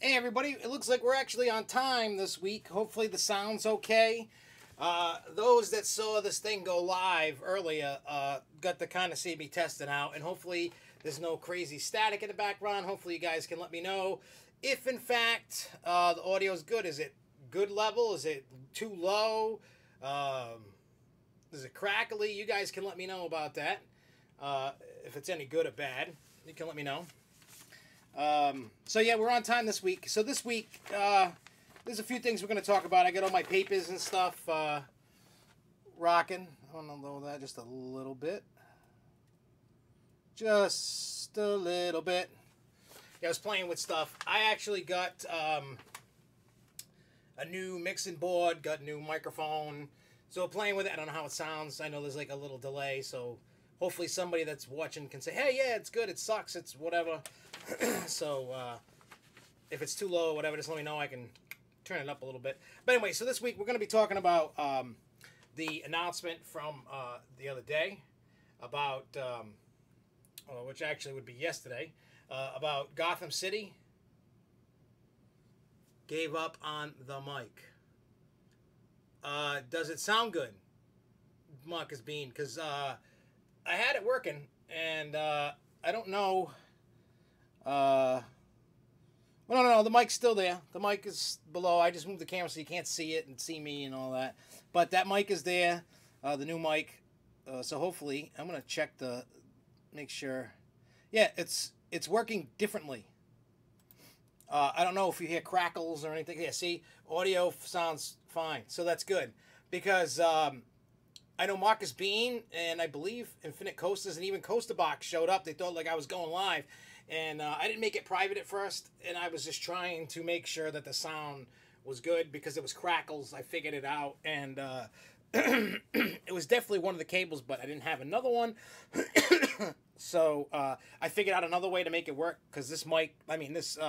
Hey everybody, it looks like we're actually on time this week. Hopefully the sound's okay. Those that saw this thing go live earlier got to kind of see me testing out, and hopefully there's no crazy static in the background. Hopefully you guys can let me know if in fact the audio is good. Is it good level? Is it too low? Is it crackly? You guys can let me know about that. If it's any good or bad, you can let me know. So yeah, we're on time this week. So this week, there's a few things we're going to talk about. I got all my papers and stuff rocking. I want to lower that just a little bit. Just a little bit. Yeah, I was playing with stuff. I actually got a new mixing board, got a new microphone. So playing with it, I don't know how it sounds. I know there's like a little delay, so hopefully somebody that's watching can say, hey, yeah, it's good, it sucks, it's whatever. So if it's too low or whatever, just let me know. I can turn it up a little bit. But anyway, so this week we're going to be talking about the announcement from the other day about, which actually would be yesterday, about Gotham City gave up on the mic. Does it sound good, Marcus Bean? Because I had it working, and I don't know. Well, no, the mic's still there. The mic is below. I just moved the camera so you can't see it and see me and all that. But that mic is there, the new mic. So hopefully, I'm gonna check make sure. Yeah, it's working differently. I don't know if you hear crackles or anything. Yeah, see, audio sounds fine, so that's good because I know Marcus Bean and I believe Infinite Coasters and even Coaster Box showed up. They thought like I was going live, and I didn't make it private at first, and I was just trying to make sure that the sound was good because it was crackles. I figured it out, and it was definitely one of the cables, but I didn't have another one. So I figured out another way to make it work because this mic, I mean this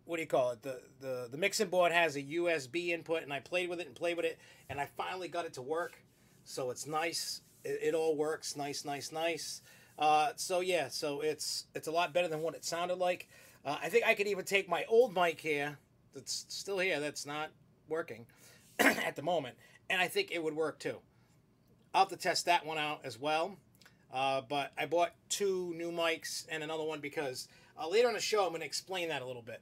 what do you call it? The mixing board has a USB input, and I played with it, and I finally got it to work. So it's nice. It all works. Nice. So yeah, so it's a lot better than what it sounded like. I think I could even take my old mic here, that's still here, that's not working at the moment, and I think it would work too. I'll have to test that one out as well. But I bought two new mics and another one because later on the show I'm going to explain that a little bit.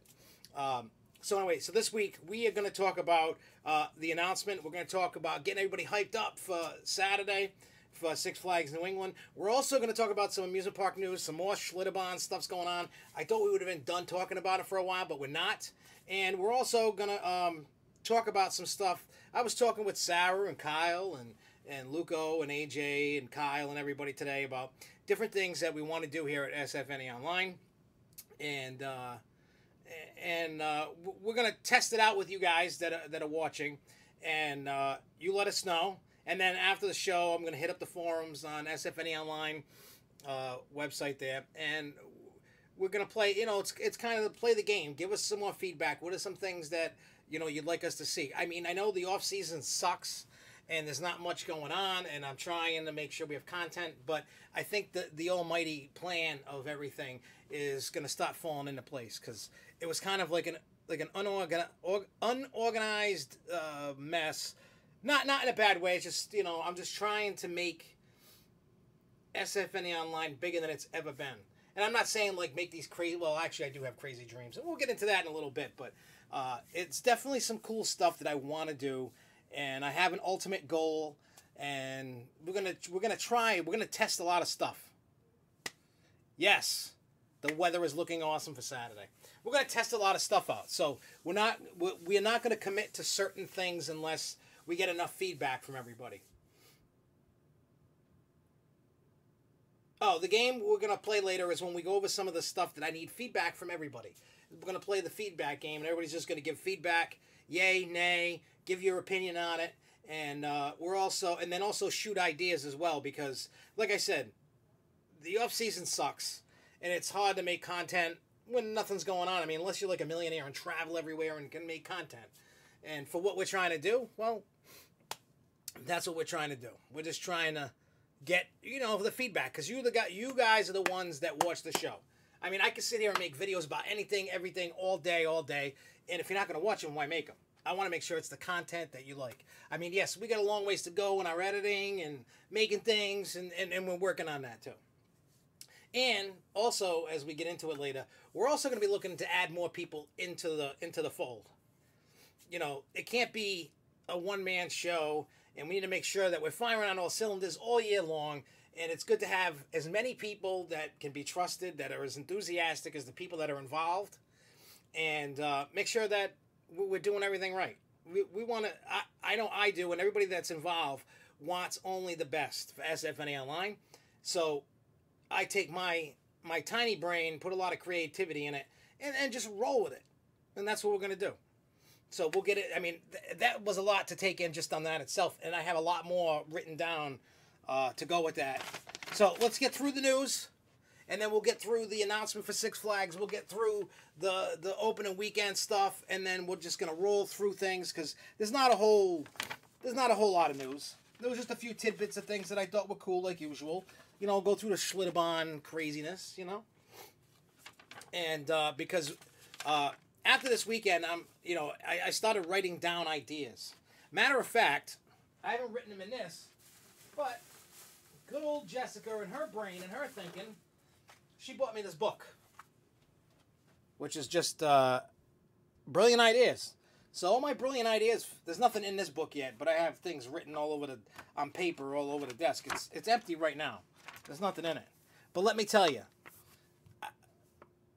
So anyway, so this week we are going to talk about the announcement. We're going to talk about getting everybody hyped up for Saturday for Six Flags New England. We're also going to talk about some amusement park news, some more Schlitterbahn stuff's going on. I thought we would have been done talking about it for a while, but we're not. And we're also going to talk about some stuff. I was talking with Sarah and Kyle and Luco and AJ and Kyle and everybody today about different things that we want to do here at SFNE Online. And we're going to test it out with you guys that are watching, and you let us know. And then after the show, I'm going to hit up the forums on SFNE Online website there, and we're going to play, it's kind of play the game. Give us some more feedback. What are some things that, you'd like us to see? I mean, I know the off-season sucks, and there's not much going on, and I'm trying to make sure we have content, but I think that the almighty plan of everything is going to start falling into place, because it was kind of like an unorganized mess. Not in a bad way. It's just, I'm just trying to make SFNE Online bigger than it's ever been. And I'm not saying like make these crazy. Well, actually, I do have crazy dreams, and we'll get into that in a little bit. But it's definitely some cool stuff that I want to do, and I have an ultimate goal, and we're gonna test a lot of stuff. Yes, the weather is looking awesome for Saturday. We're gonna test a lot of stuff out. So we're not gonna commit to certain things unless we get enough feedback from everybody. Oh, the game we're going to play later is when we go over some of the stuff that I need feedback from everybody. We're going to play the feedback game, and everybody's just going to give feedback, yay, nay, give your opinion on it, and then also shoot ideas as well, because, like I said, the off-season sucks, and it's hard to make content when nothing's going on. I mean, unless you're like a millionaire and travel everywhere and can make content. And for what we're trying to do, well, that's what we're trying to do. We're just trying to get, the feedback, because you guys are the ones that watch the show. I mean, I can sit here and make videos about anything, everything, all day, all day. And if you're not going to watch them, why make them? I want to make sure it's the content that you like. I mean, yes, we got a long ways to go in our editing and making things, and we're working on that too. And also, as we get into it later, we're also going to be looking to add more people into the fold. You know, it can't be a one-man show, and we need to make sure that we're firing on all cylinders all year long. And it's good to have as many people that can be trusted, that are as enthusiastic as the people that are involved, and make sure that we're doing everything right. We want to, I know I do, and everybody that's involved wants only the best for SFNE Online. So I take my tiny brain, put a lot of creativity in it, and just roll with it. And that's what we're going to do. So we'll get it. I mean, that was a lot to take in just on that itself. And I have a lot more written down to go with that. So let's get through the news. And then we'll get through the announcement for Six Flags. We'll get through the opening weekend stuff. And then we're just going to roll through things because there's not a whole lot of news. There was just a few tidbits of things that I thought were cool, like usual. You know, go through the Schlitterbahn craziness, you know. And because after this weekend, I started writing down ideas. Matter of fact, I haven't written them in this, but good old Jessica and her brain and her thinking, she bought me this book, which is just brilliant ideas. So all my brilliant ideas, there's nothing in this book yet, but I have things written all over on paper all over the desk. It's empty right now. There's nothing in it. But let me tell you,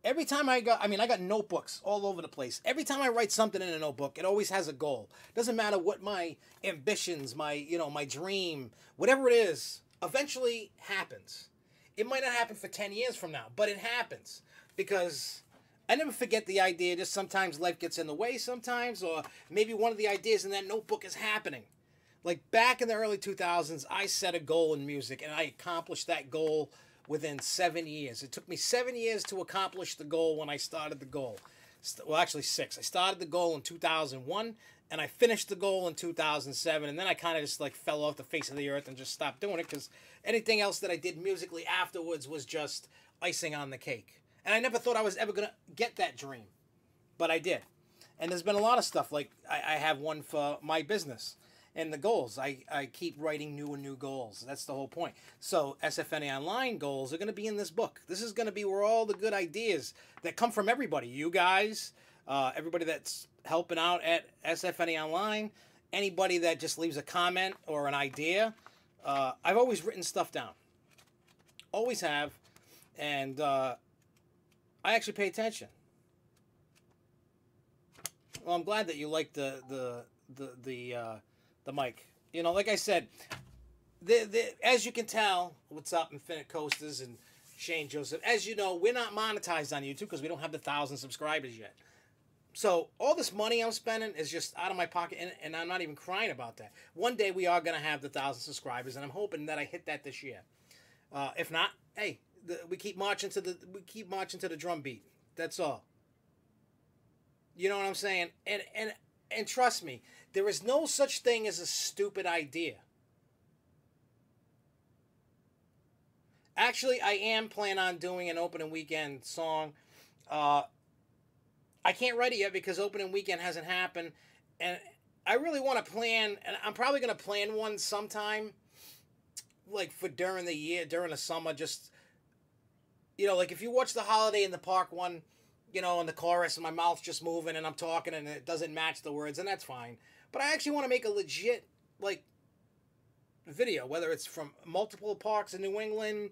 every time I got notebooks all over the place. Every time I write something in a notebook, it always has a goal. Doesn't matter what my ambitions, my dream, whatever it is, eventually happens. It might not happen for 10 years from now, but it happens because I never forget the idea. Just sometimes life gets in the way sometimes, or maybe one of the ideas in that notebook is happening. Like back in the early 2000s, I set a goal in music, and I accomplished that goal within 7 years. It took me 7 years to accomplish the goal when I started the goal. Well, actually 6. I started the goal in 2001, and I finished the goal in 2007, and then I kind of just like fell off the face of the earth and just stopped doing it because anything else that I did musically afterwards was just icing on the cake. And I never thought I was ever going to get that dream, but I did. And there's been a lot of stuff, like I have one for my business. And the goals, I keep writing new and new goals. That's the whole point. So SFNE Online goals are going to be in this book. This is going to be where all the good ideas that come from everybody, you guys, everybody that's helping out at SFNE Online, anybody that just leaves a comment or an idea. I've always written stuff down. Always have. And I actually pay attention. Well, I'm glad that you like the mic. You know, like I said, as you can tell, what's up, Infinite Coasters and Shane Joseph, as you know, we're not monetized on YouTube because we don't have the 1,000 subscribers yet. So all this money I'm spending is just out of my pocket, and I'm not even crying about that. One day we are going to have the 1,000 subscribers, and I'm hoping that I hit that this year. If not, hey, we keep marching to the drum beat. That's all. You know what I'm saying? And trust me, there is no such thing as a stupid idea. Actually, I am planning on doing an opening weekend song. I can't write it yet because opening weekend hasn't happened. And I really want to plan, and I'm probably going to plan one sometime, like for during the year, during the summer, just, you know, like if you watch the Holiday in the Park one, you know, in the chorus and my mouth's just moving and I'm talking and it doesn't match the words, and that's fine. But I actually want to make a legit, like, video, whether it's from multiple parks in New England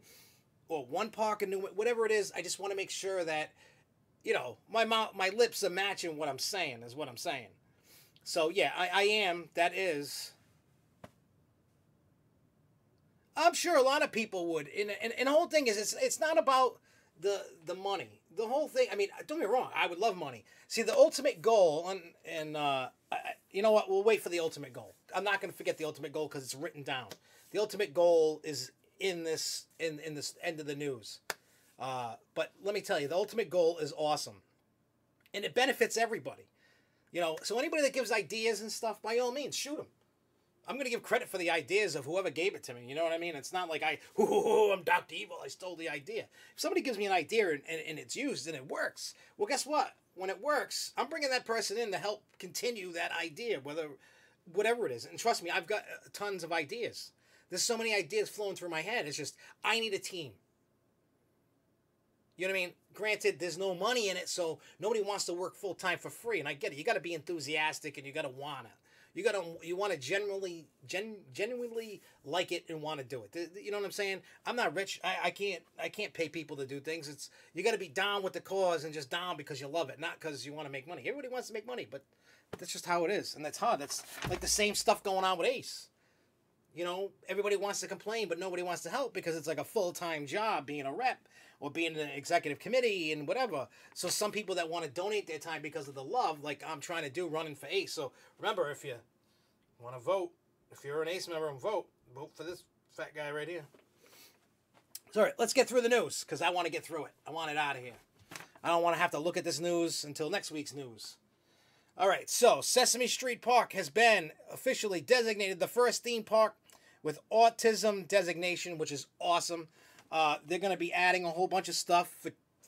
or one park in New England, whatever it is. I just want to make sure that, you know, my lips are matching what I'm saying, is what I'm saying. So, yeah, I am. That is. I'm sure a lot of people would. And the whole thing is, it's not about the money. The whole thing, I mean, don't get me wrong, I would love money. See, the ultimate goal, and you know what, we'll wait for the ultimate goal. I'm not going to forget the ultimate goal because it's written down. The ultimate goal is in this end of the news. But let me tell you, the ultimate goal is awesome. And it benefits everybody. You know, so anybody that gives ideas and stuff, by all means, shoot them. I'm gonna give credit for the ideas of whoever gave it to me. You know what I mean? It's not like I'm Dr. Evil. I stole the idea. If somebody gives me an idea and it's used and it works, well, guess what? When it works, I'm bringing that person in to help continue that idea, whatever it is. And trust me, I've got tons of ideas. There's so many ideas flowing through my head. It's just I need a team. You know what I mean? Granted, there's no money in it, so nobody wants to work full time for free. And I get it. You got to be enthusiastic, and you got to wanna. You want to genuinely like it and want to do it. You know what I'm saying? I'm not rich. I can't pay people to do things. It's you got to be down with the cause and just down because you love it, not because you want to make money. Everybody wants to make money, but that's just how it is, and that's hard. That's like the same stuff going on with Ace. You know, everybody wants to complain, but nobody wants to help because it's like a full-time job being a rep or being in an executive committee and whatever. So some people that want to donate their time because of the love, like I'm trying to do running for Ace. So remember, if you want to vote, if you're an Ace member and vote for this fat guy right here. So, all right, let's get through the news because I want to get through it. I want it out of here. I don't want to have to look at this news until next week's news. All right, so Sesame Street Park has been officially designated the first theme park with autism designation, which is awesome. They're going to be adding a whole bunch of stuff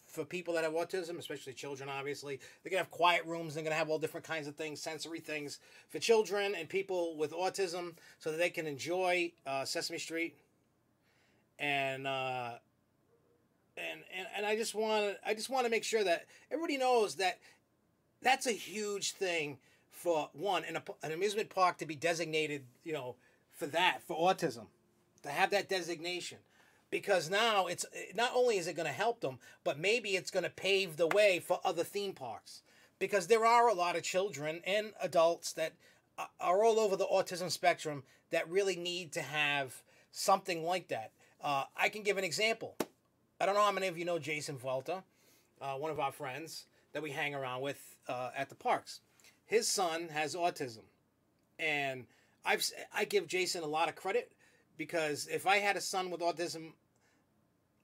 for people that have autism, especially children, obviously. They're going to have quiet rooms. They're going to have all different kinds of things, sensory things for children and people with autism so that they can enjoy Sesame Street. And I just want to make sure that everybody knows that that's a huge thing for one, an amusement park to be designated, you know, for autism, to have that designation. Because now it's not only is it going to help them, but maybe it's going to pave the way for other theme parks. Because there are a lot of children and adults that are all over the autism spectrum that really need to have something like that. I can give an example. I don't know how many of you know Jason Vuelta, one of our friends that we hang around with at the parks. His son has autism. And I give Jason a lot of credit because if I had a son with autism,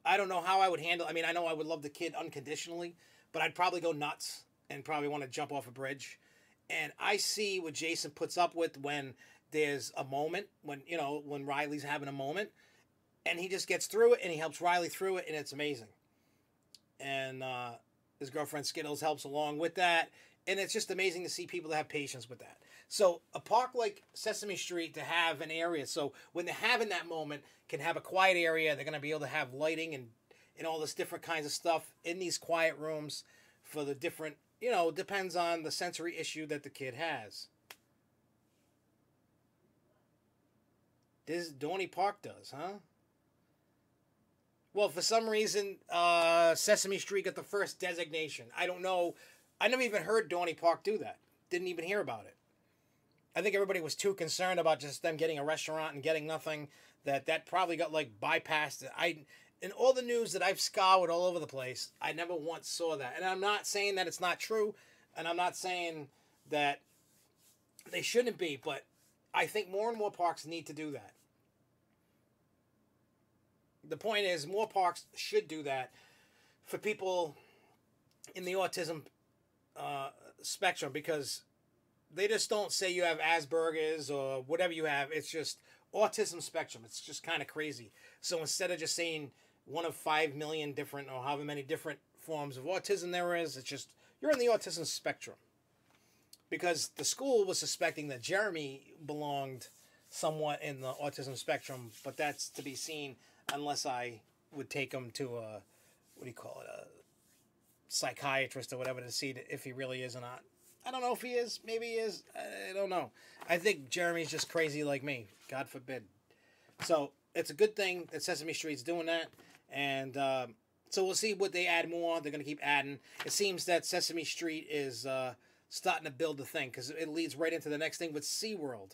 I don't know how I would handle. I mean, I know I would love the kid unconditionally, but I'd probably go nuts and probably want to jump off a bridge. And I see what Jason puts up with when there's a moment, when Riley's having a moment, and he just gets through it and he helps Riley through it, and it's amazing. And his girlfriend Skittles helps along with that, and it's just amazing to see people that have patience with that. So a park like Sesame Street to have an area, so when they're having that moment, can have a quiet area. They're going to be able to have lighting and all this different kinds of stuff in these quiet rooms for the different, depends on the sensory issue that the kid has. This Dorney Park does, huh? Well, for some reason, Sesame Street got the first designation. I don't know. I never even heard Dorney Park do that. Didn't even hear about it. I think everybody was too concerned about just them getting a restaurant and getting nothing that probably got bypassed. In all the news that I've scoured all over the place, I never once saw that. And I'm not saying that it's not true, and I'm not saying that they shouldn't be, but I think more and more parks need to do that. The point is, more parks should do that for people in the autism spectrum, because they just don't say you have Asperger's or whatever you have. It's just autism spectrum. It's just kind of crazy. So instead of just saying one of 5 million different or however many different forms of autism there is, it's just you're in the autism spectrum. Because the school was suspecting that Jeremy belonged somewhat in the autism spectrum, but that's to be seen unless I would take him to a psychiatrist or whatever to see if he really is or not. I don't know if he is. Maybe he is. I don't know. I think Jeremy's just crazy like me. God forbid. So it's a good thing that Sesame Street's doing that. And so we'll see what they add more. They're going to keep adding. It seems that Sesame Street is starting to build the thing because it leads right into the next thing with SeaWorld.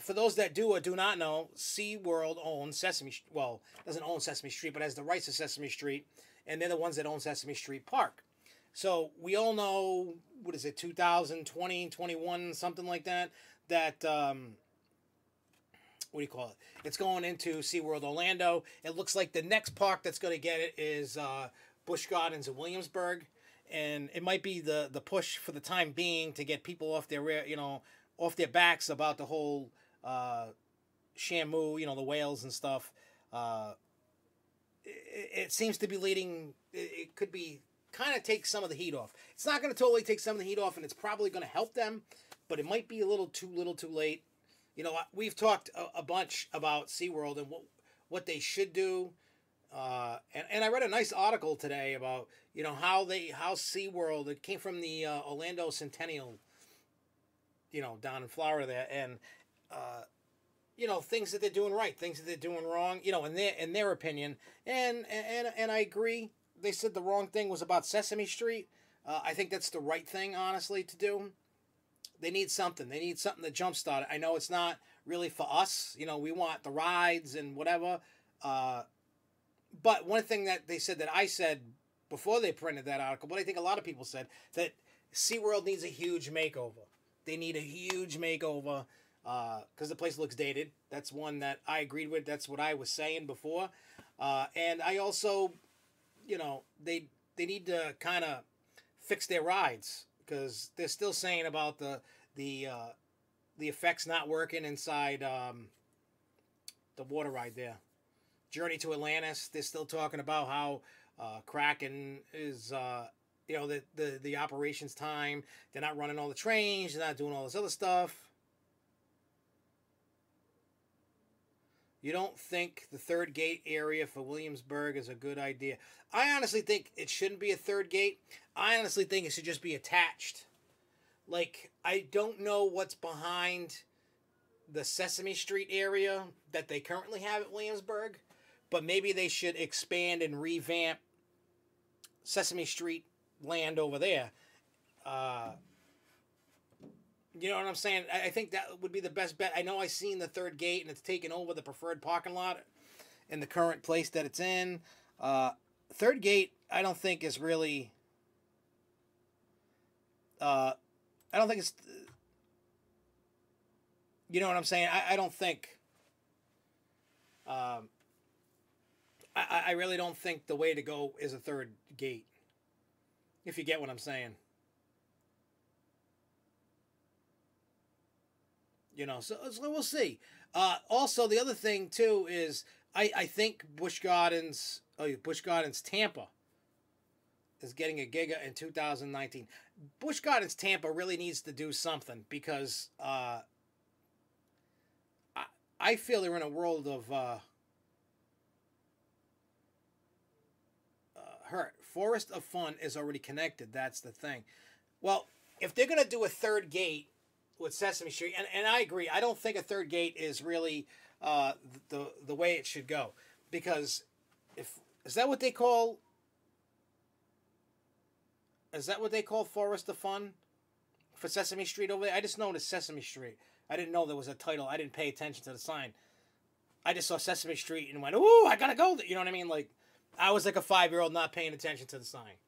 For those that do or do not know, SeaWorld owns doesn't own Sesame Street, but has the rights to Sesame Street. And they're the ones that own Sesame Street Park. So we all know, 2020, 21, something like that, it's going into SeaWorld Orlando. It looks like the next park that's going to get it is Busch Gardens in Williamsburg. And it might be the push for the time being to get people off their, off their backs about the whole Shamu, the whales and stuff. It seems to be leading. It could be kind of take some of the heat off. It's not going to totally take some of the heat off, and it's probably going to help them, but it might be a little too late. We've talked a bunch about SeaWorld and what they should do. And I read a nice article today about how SeaWorld, it came from the Orlando Centennial, down in Florida there, and things that they're doing right, things that they're doing wrong, in their opinion, and I agree. They said the wrong thing was about Sesame Street. I think that's the right thing, honestly, to do. They need something. They need something to jumpstart it. I know it's not really for us. We want the rides and whatever. But one thing that they said that I said before they printed that article, but I think a lot of people said, that SeaWorld needs a huge makeover. They need a huge makeover because the place looks dated. That's one that I agreed with. That's what I was saying before. And I also, they need to kind of fix their rides, because they're still saying about the effects not working inside the water ride there. Journey to Atlantis, they're still talking about how Kraken is, the operations time. They're not running all the trains. They're not doing all this other stuff. You don't think the third gate area for Williamsburg is a good idea? I honestly think it shouldn't be a third gate. I honestly think it should just be attached. Like, I don't know what's behind the Sesame Street area that they currently have at Williamsburg, but maybe they should expand and revamp Sesame Street land over there. You know what I'm saying? I think that would be the best bet. I know I've seen the third gate, and it's taken over the preferred parking lot in the current place that it's in. Third gate, I don't think is really... I don't think it's... You know what I'm saying? I don't think... I really don't think the way to go is a third gate. If you get what I'm saying. So we'll see. Also, the other thing, too, is I think Busch Gardens Tampa is getting a giga in 2019. Busch Gardens Tampa really needs to do something, because I feel they're in a world of hurt. Forest of Fun is already connected. That's the thing. Well, if they're going to do a third gate with Sesame Street, and I agree, I don't think a third gate is really the way it should go, because is that what they call Forest of Fun for Sesame Street over there? I just noticed Sesame Street. I didn't know there was a title. I didn't pay attention to the sign. I just saw Sesame Street and went, "Ooh, I gotta go!" You know what I mean? Like, I was like a 5-year-old not paying attention to the sign.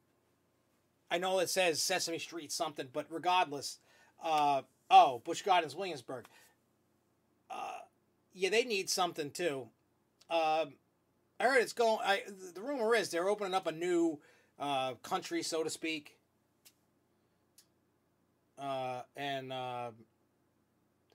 I know it says Sesame Street something, but regardless, Busch Gardens Williamsburg. Yeah, they need something too. I heard it's going. The rumor is they're opening up a new country, so to speak. And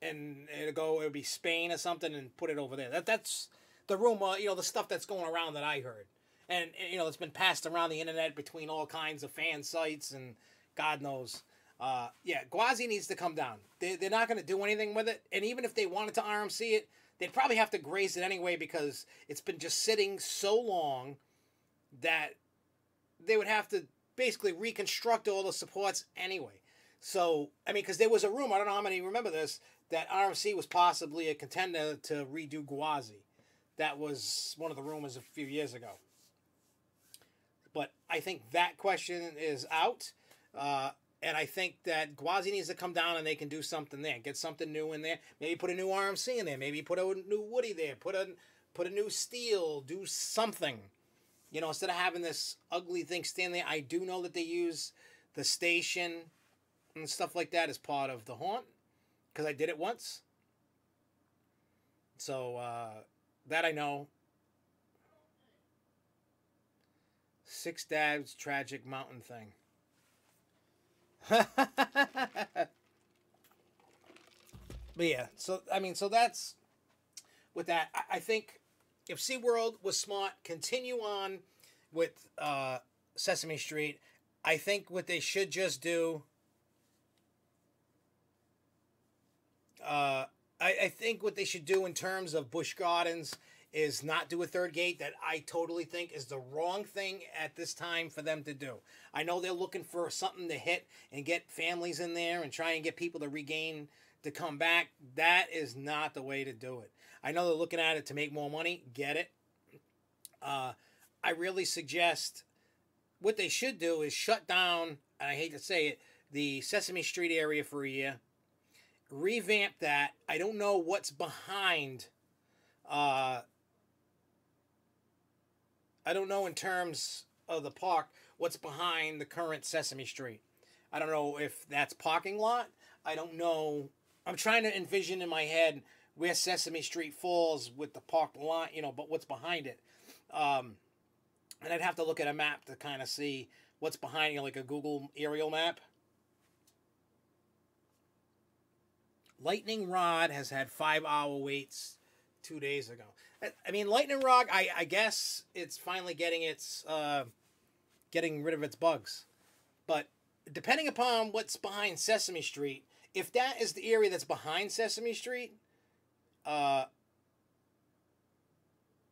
it'll be Spain or something, and put it over there. That's the rumor. The stuff that's going around that I heard, and it's been passed around the internet between all kinds of fan sites and God knows. Gwazi needs to come down. They're not going to do anything with it, and even if they wanted to RMC it, they'd probably have to graze it anyway, because it's been just sitting so long that they would have to basically reconstruct all the supports anyway. So, I mean, because there was a rumor, I don't know how many remember this, that RMC was possibly a contender to redo Gwazi. That was one of the rumors a few years ago. But I think that question is out. And I think that Gwazi needs to come down and they can do something there. Get something new in there. Maybe put a new RMC in there. Maybe put a new Woody there. Put a new steel. Do something. Instead of having this ugly thing stand there. I do know that they use the station and stuff like that as part of the haunt, because I did it once. So, that I know. Six Dads Tragic Mountain thing. But yeah, so I mean, so that's with that. I think if SeaWorld was smart, continue on with Sesame Street. I think what they should just do. I think what they should do in terms of Busch Gardens is not do a third gate. That I totally think is the wrong thing at this time for them to do. I know they're looking for something to hit and get families in there and try and get people to regain to come back. That is not the way to do it. I know they're looking at it to make more money. Get it? I really suggest what they should do is shut down, and I hate to say it, the Sesame Street area for a year. Revamp that. I don't know what's behind. I don't know in terms of the park what's behind the current Sesame Street. I don't know if that's parking lot. I don't know. I'm trying to envision in my head where Sesame Street falls with the park lot, but what's behind it. And I'd have to look at a map to kind of see what's behind, like a Google aerial map. Lightning Rod has had 5-hour waits 2 days ago. I mean, Lightning Rod, I guess it's finally getting rid of its bugs. But depending upon what's behind Sesame Street, if that is the area that's behind Sesame Street, what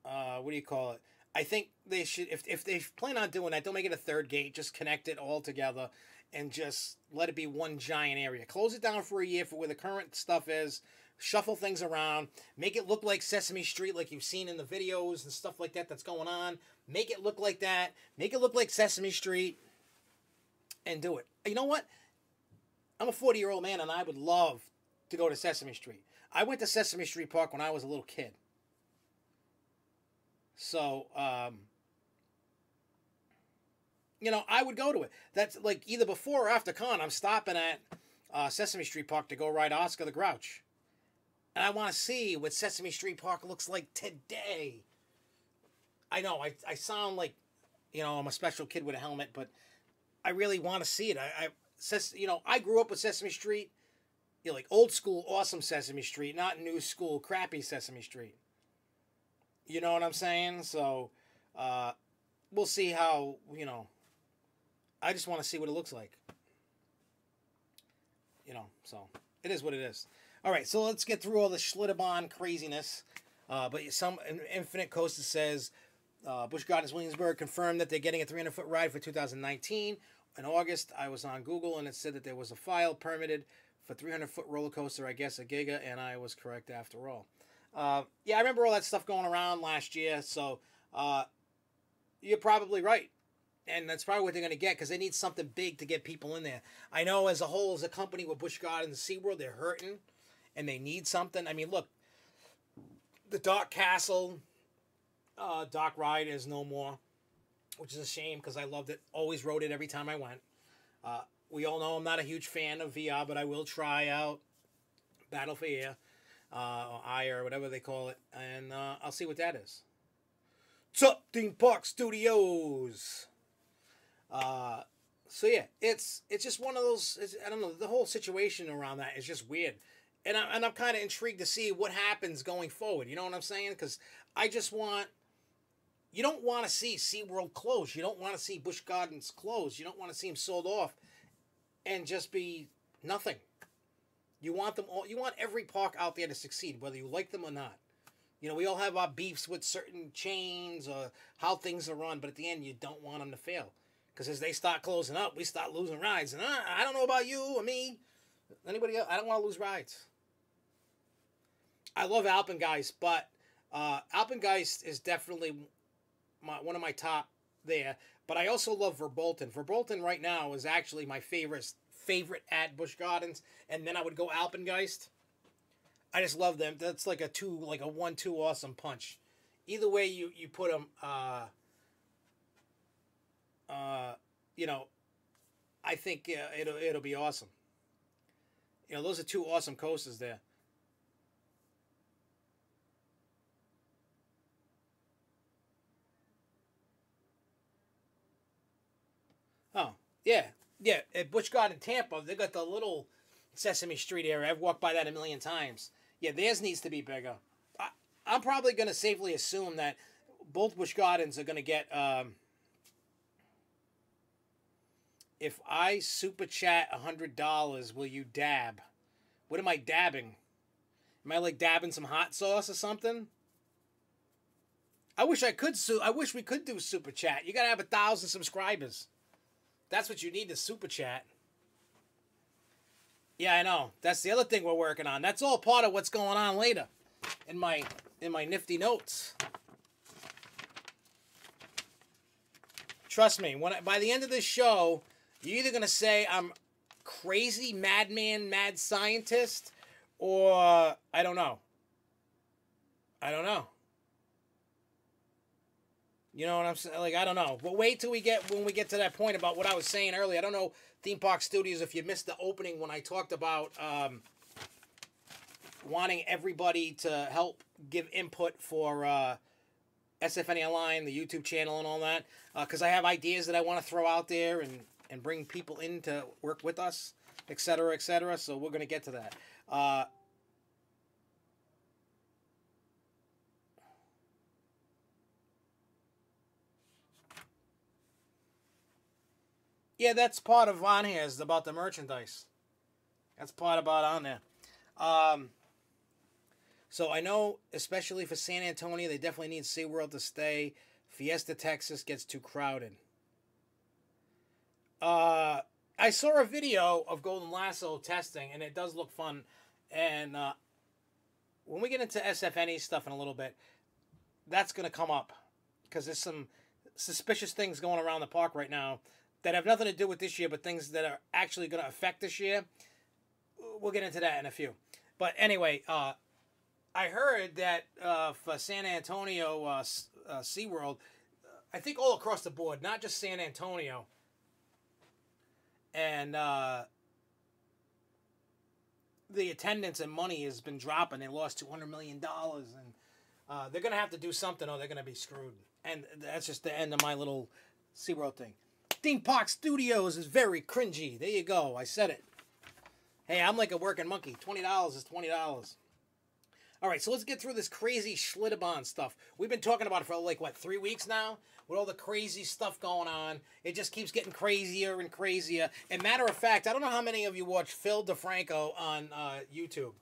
do you call it? I think they should, if they plan on doing that, don't make it a third gate. Just connect it all together and just let it be one giant area. Close it down for a year for where the current stuff is. Shuffle things around. Make it look like Sesame Street like you've seen in the videos and stuff like that that's going on. Make it look like that. Make it look like Sesame Street and do it. You know what? I'm a 40-year-old man and I would love to go to Sesame Street. I went to Sesame Street Park when I was a little kid. So, I would go to it. That's like either before or after con. I'm stopping at Sesame Street Park to go ride Oscar the Grouch. And I want to see what Sesame Street Park looks like today. I know, I sound like, I'm a special kid with a helmet, but I really want to see it. I grew up with Sesame Street, like old school, awesome Sesame Street, not new school, crappy Sesame Street. You know what I'm saying? So, we'll see how, I just want to see what it looks like. So it is what it is. All right, so let's get through all the Schlitterbahn craziness. But some Infinite Coaster says Busch Gardens Williamsburg confirmed that they're getting a 300-foot ride for 2019. In August, I was on Google and it said that there was a file permitted for 300-foot roller coaster, I guess a Giga, and I was correct after all. Yeah, I remember all that stuff going around last year, so you're probably right. And that's probably what they're going to get because they need something big to get people in there. I know as a whole, as a company with Busch Gardens and SeaWorld, they're hurting and they need something. I mean, look, the Dark Castle Dark Ride is no more, which is a shame because I loved it. Always rode it every time I went. We all know I'm not a huge fan of VR, but I will try out Battle for Air. Or I or whatever they call it, and I'll see what that is. What's up, Theme Park Studios? So yeah, it's just one of those. I don't know. The whole situation around that is just weird, and I'm kind of intrigued to see what happens going forward. You know what I'm saying? Because I just want. You don't want to see SeaWorld close. You don't want to see Busch Gardens close. You don't want to see them sold off, and just be nothing. You want them all. You want every park out there to succeed, whether you like them or not. We all have our beefs with certain chains or how things are run, but at the end, you don't want them to fail. Because as they start closing up, we start losing rides. And I don't know about you or me, anybody else. I don't want to lose rides. I love Alpengeist, but Alpengeist is definitely one of my top there. But I also love Verbolten. Verbolten right now is actually my favorite at Busch Gardens, and then I would go Alpengeist. I just love them. That's like a 1-2 awesome punch. Either way you put them, I think it'll be awesome. Those are two awesome coasters there. Oh yeah. Yeah, at Busch Garden Tampa, they got the little Sesame Street area. I've walked by that a million times. Yeah, theirs needs to be bigger. I'm probably going to safely assume that both Busch Gardens are going to get... if I super chat $100, will you dab? What am I dabbing? Am I like dabbing some hot sauce or something? I wish we could do super chat. You got to have 1,000 subscribers. That's what you need to super chat. Yeah, I know. That's the other thing we're working on. That's all part of what's going on later in my nifty notes. Trust me, by the end of this show, you're either going to say I'm crazy, madman, mad scientist, or I don't know. I don't know. You know what I'm saying? Like, I don't know. But wait till when we get to that point about what I was saying earlier. I don't know, Theme Park Studios, if you missed the opening when I talked about wanting everybody to help give input for SFNE Online, the YouTube channel and all that. Because I have ideas that I want to throw out there and bring people in to work with us, etc., etc. So we're going to get to that. Yeah, that's part of on here is about the merchandise. That's part about on there. So I know, especially for San Antonio, they definitely need SeaWorld to stay. Fiesta, Texas gets too crowded. I saw a video of Golden Lasso testing, and it does look fun. And when we get into SFNE stuff in a little bit, that's going to come up. Because there's some suspicious things going around the park right now that have nothing to do with this year, but things that are actually going to affect this year. We'll get into that in a few. But anyway, I heard that for San Antonio SeaWorld, I think all across the board, not just San Antonio, and the attendance and money has been dropping. They lost $200 million, and they're going to have to do something or they're going to be screwed. And that's just the end of my little SeaWorld thing. Theme Park Studios is very cringy. There you go. I said it. Hey, I'm like a working monkey. $20 is $20. All right, so let's get through this crazy Schlitterbahn stuff. We've been talking about it for like, what, 3 weeks now? With all the crazy stuff going on. It just keeps getting crazier and crazier. And matter of fact, I don't know how many of you watch Phil DeFranco on YouTube.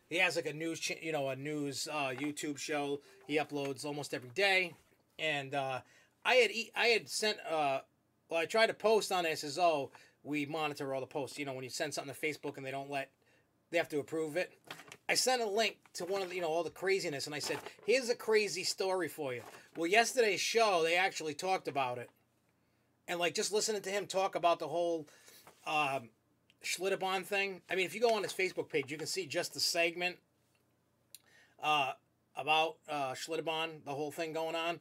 He has like a news, YouTube show. He uploads almost every day. And I had sent... well, I tried to post on it. It says, oh, we monitor all the posts. You know, when you send something to Facebook and they have to approve it. I sent a link to one of the, all the craziness, and I said, here's a crazy story for you. Well, yesterday's show, they actually talked about it. And, like, just listening to him talk about the whole Schlitterbahn thing. I mean, if you go on his Facebook page, you can see just the segment about Schlitterbahn, the whole thing going on.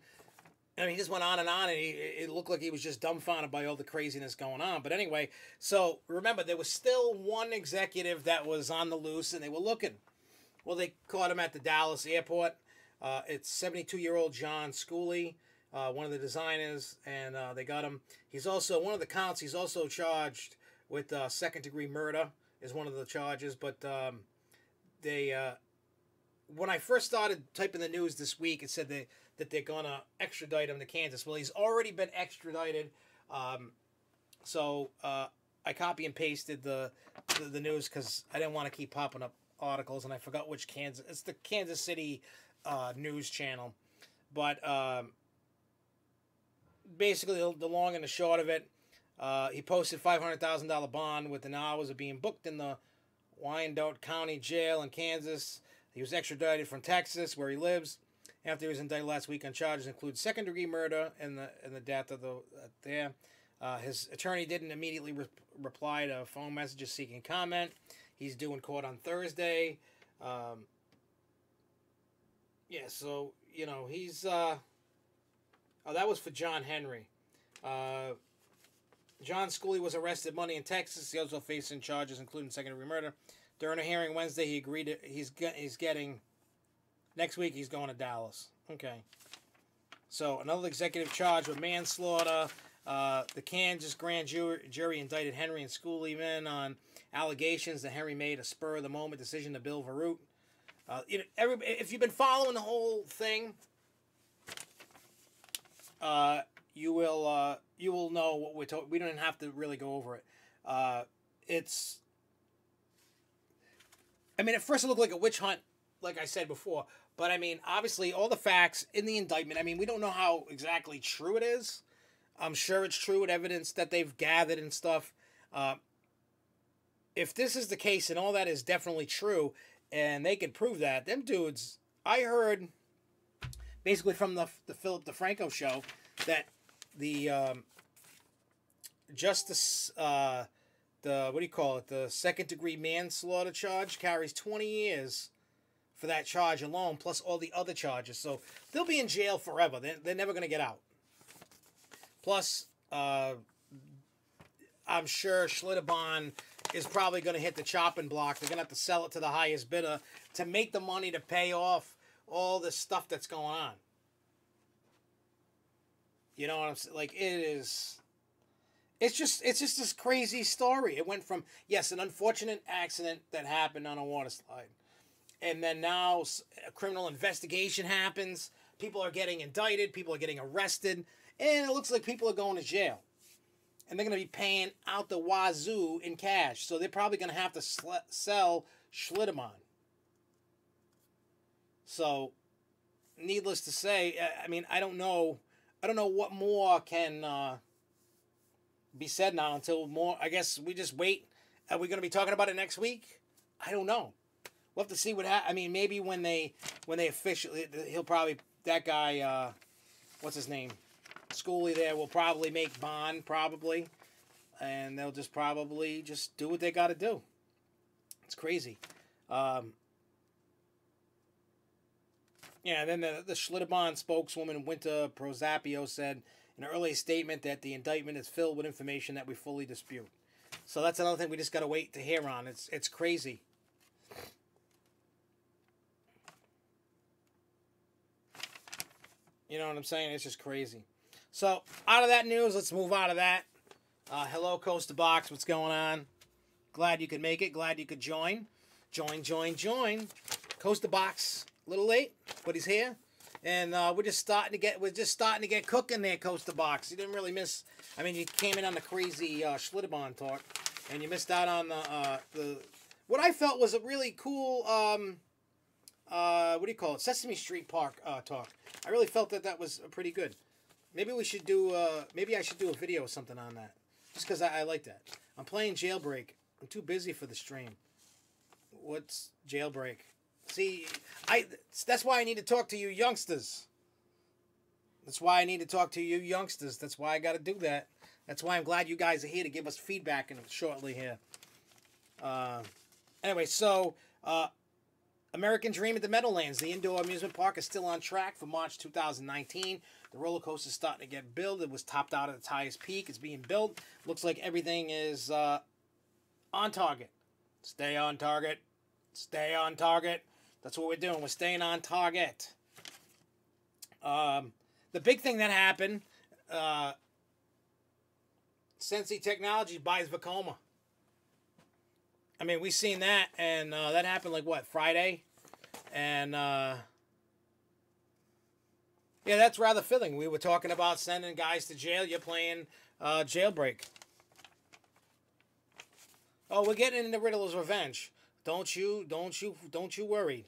I mean, he just went on, and it looked like he was just dumbfounded by all the craziness going on. But anyway, so remember, there was still one executive that was on the loose, and they were looking. Well, they caught him at the Dallas airport. It's 72-year-old John Schooley, one of the designers, and they got him. He's also, one of the counts, he's also charged with second-degree murder is one of the charges. But when I first started typing the news this week, it said that they're going to extradite him to Kansas. Well, he's already been extradited. So I copy and pasted the news because I didn't want to keep popping up articles, and I forgot which Kansas. It's the Kansas City news channel. But basically, the long and the short of it, he posted $500,000 bond within hours of being booked in the Wyandotte County Jail in Kansas. He was extradited from Texas, where he lives, after he was indicted last week on charges include second-degree murder and the death of there. His attorney didn't immediately reply to phone messages seeking comment. He's due in court on Thursday. Yeah, so, he's... oh, that was for John Henry. John Schooley was arrested Monday in Texas. He also facing charges including second-degree murder. During a hearing Wednesday, he agreed he's getting... Next week, he's going to Dallas. Okay. So, another executive charge with manslaughter. The Kansas grand jury indicted Henry and Schooley men on allegations that Henry made a spur-of-the-moment decision to bill Varut. If you've been following the whole thing, you will know what we're talking. We don't have to really go over it. It's. I mean, at first it looked like a witch hunt, like I said before. But I mean, obviously, all the facts in the indictment. I mean, we don't know how exactly true it is. I'm sure it's true with evidence that they've gathered and stuff. If this is the case and all that is definitely true, and they can prove that, them dudes. I heard basically from the Philip DeFranco show that the justice, the what do you call it, the second-degree manslaughter charge carries 20 years for that charge alone, plus all the other charges. So they'll be in jail forever. They're never going to get out. Plus, I'm sure Schlitterbahn is probably going to hit the chopping block. They're going to have to sell it to the highest bidder to make the money to pay off all the stuff that's going on. You know what I'm saying? Like, it's just this crazy story. It went from, yes, an unfortunate accident that happened on a water slide. And then now a criminal investigation happens. People are getting indicted. People are getting arrested. And it looks like people are going to jail. And they're going to be paying out the wazoo in cash. So they're probably going to have to sell Schlitterbahn. So, needless to say, I mean, I don't know what more can be said now until more. I guess we just wait. Are we going to be talking about it next week? I don't know. We'll have to see what happens. I mean, maybe when they officially, he'll probably, that guy, what's his name? Schooley there will probably make bond, probably. And they'll just probably just do what they got to do. It's crazy. Yeah, and then the Schlitterbahn spokeswoman, Winter Prozapio, said in an earlier statement that the indictment is filled with information that we fully dispute. So that's another thing we just got to wait to hear on. It's crazy. You know what I'm saying? It's just crazy. So, out of that news, let's move out of that. Hello, Coaster Box. What's going on? Glad you could make it. Glad you could join. Join. Coaster Box. A little late, but he's here. And we're just starting to get cooking there, Coaster Box. You didn't really miss. I mean, you came in on the crazy Schlitterbahn talk, and you missed out on the what I felt was a really cool what do you call it? Sesame Street Park talk. I really felt that was pretty good. Maybe we should do. Maybe I should do a video or something on that, just because I like that. I'm playing Jailbreak. I'm too busy for the stream. What's Jailbreak? See, that's why I need to talk to you youngsters. That's why I need to talk to you youngsters. That's why I got to do that. That's why I'm glad you guys are here to give us feedback shortly here. Anyway, so American Dream at the Meadowlands, the indoor amusement park, is still on track for March 2019. The roller coaster is starting to get built. It was topped out at its highest peak. It's being built. Looks like everything is on target. Stay on target. Stay on target. That's what we're doing. We're staying on target. The big thing that happened, Sensei Technology buys Vekoma. I mean, we've seen that, and that happened like, what, Friday? And, yeah, that's rather fitting. We were talking about sending guys to jail. You're playing Jailbreak. Oh, we're getting into Riddler's Revenge. Don't you worry.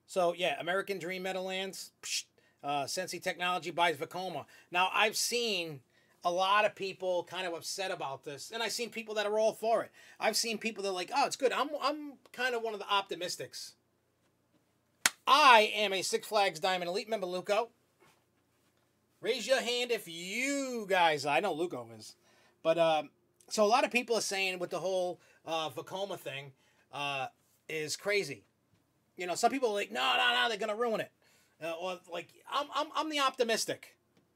So, yeah, American Dream Meadowlands. Sensei Technology buys Vekoma. Now, I've seen a lot of people kind of upset about this, and I've seen people that are all for it. I've seen people that are like, oh, it's good. I'm kind of one of the optimistics. I am a Six Flags Diamond Elite member, Luco. Raise your hand if you guys, I know Luco is. But, so a lot of people are saying with the whole Vekoma thing is crazy. You know, some people are like, no, they're going to ruin it. Or like, I'm the optimistic.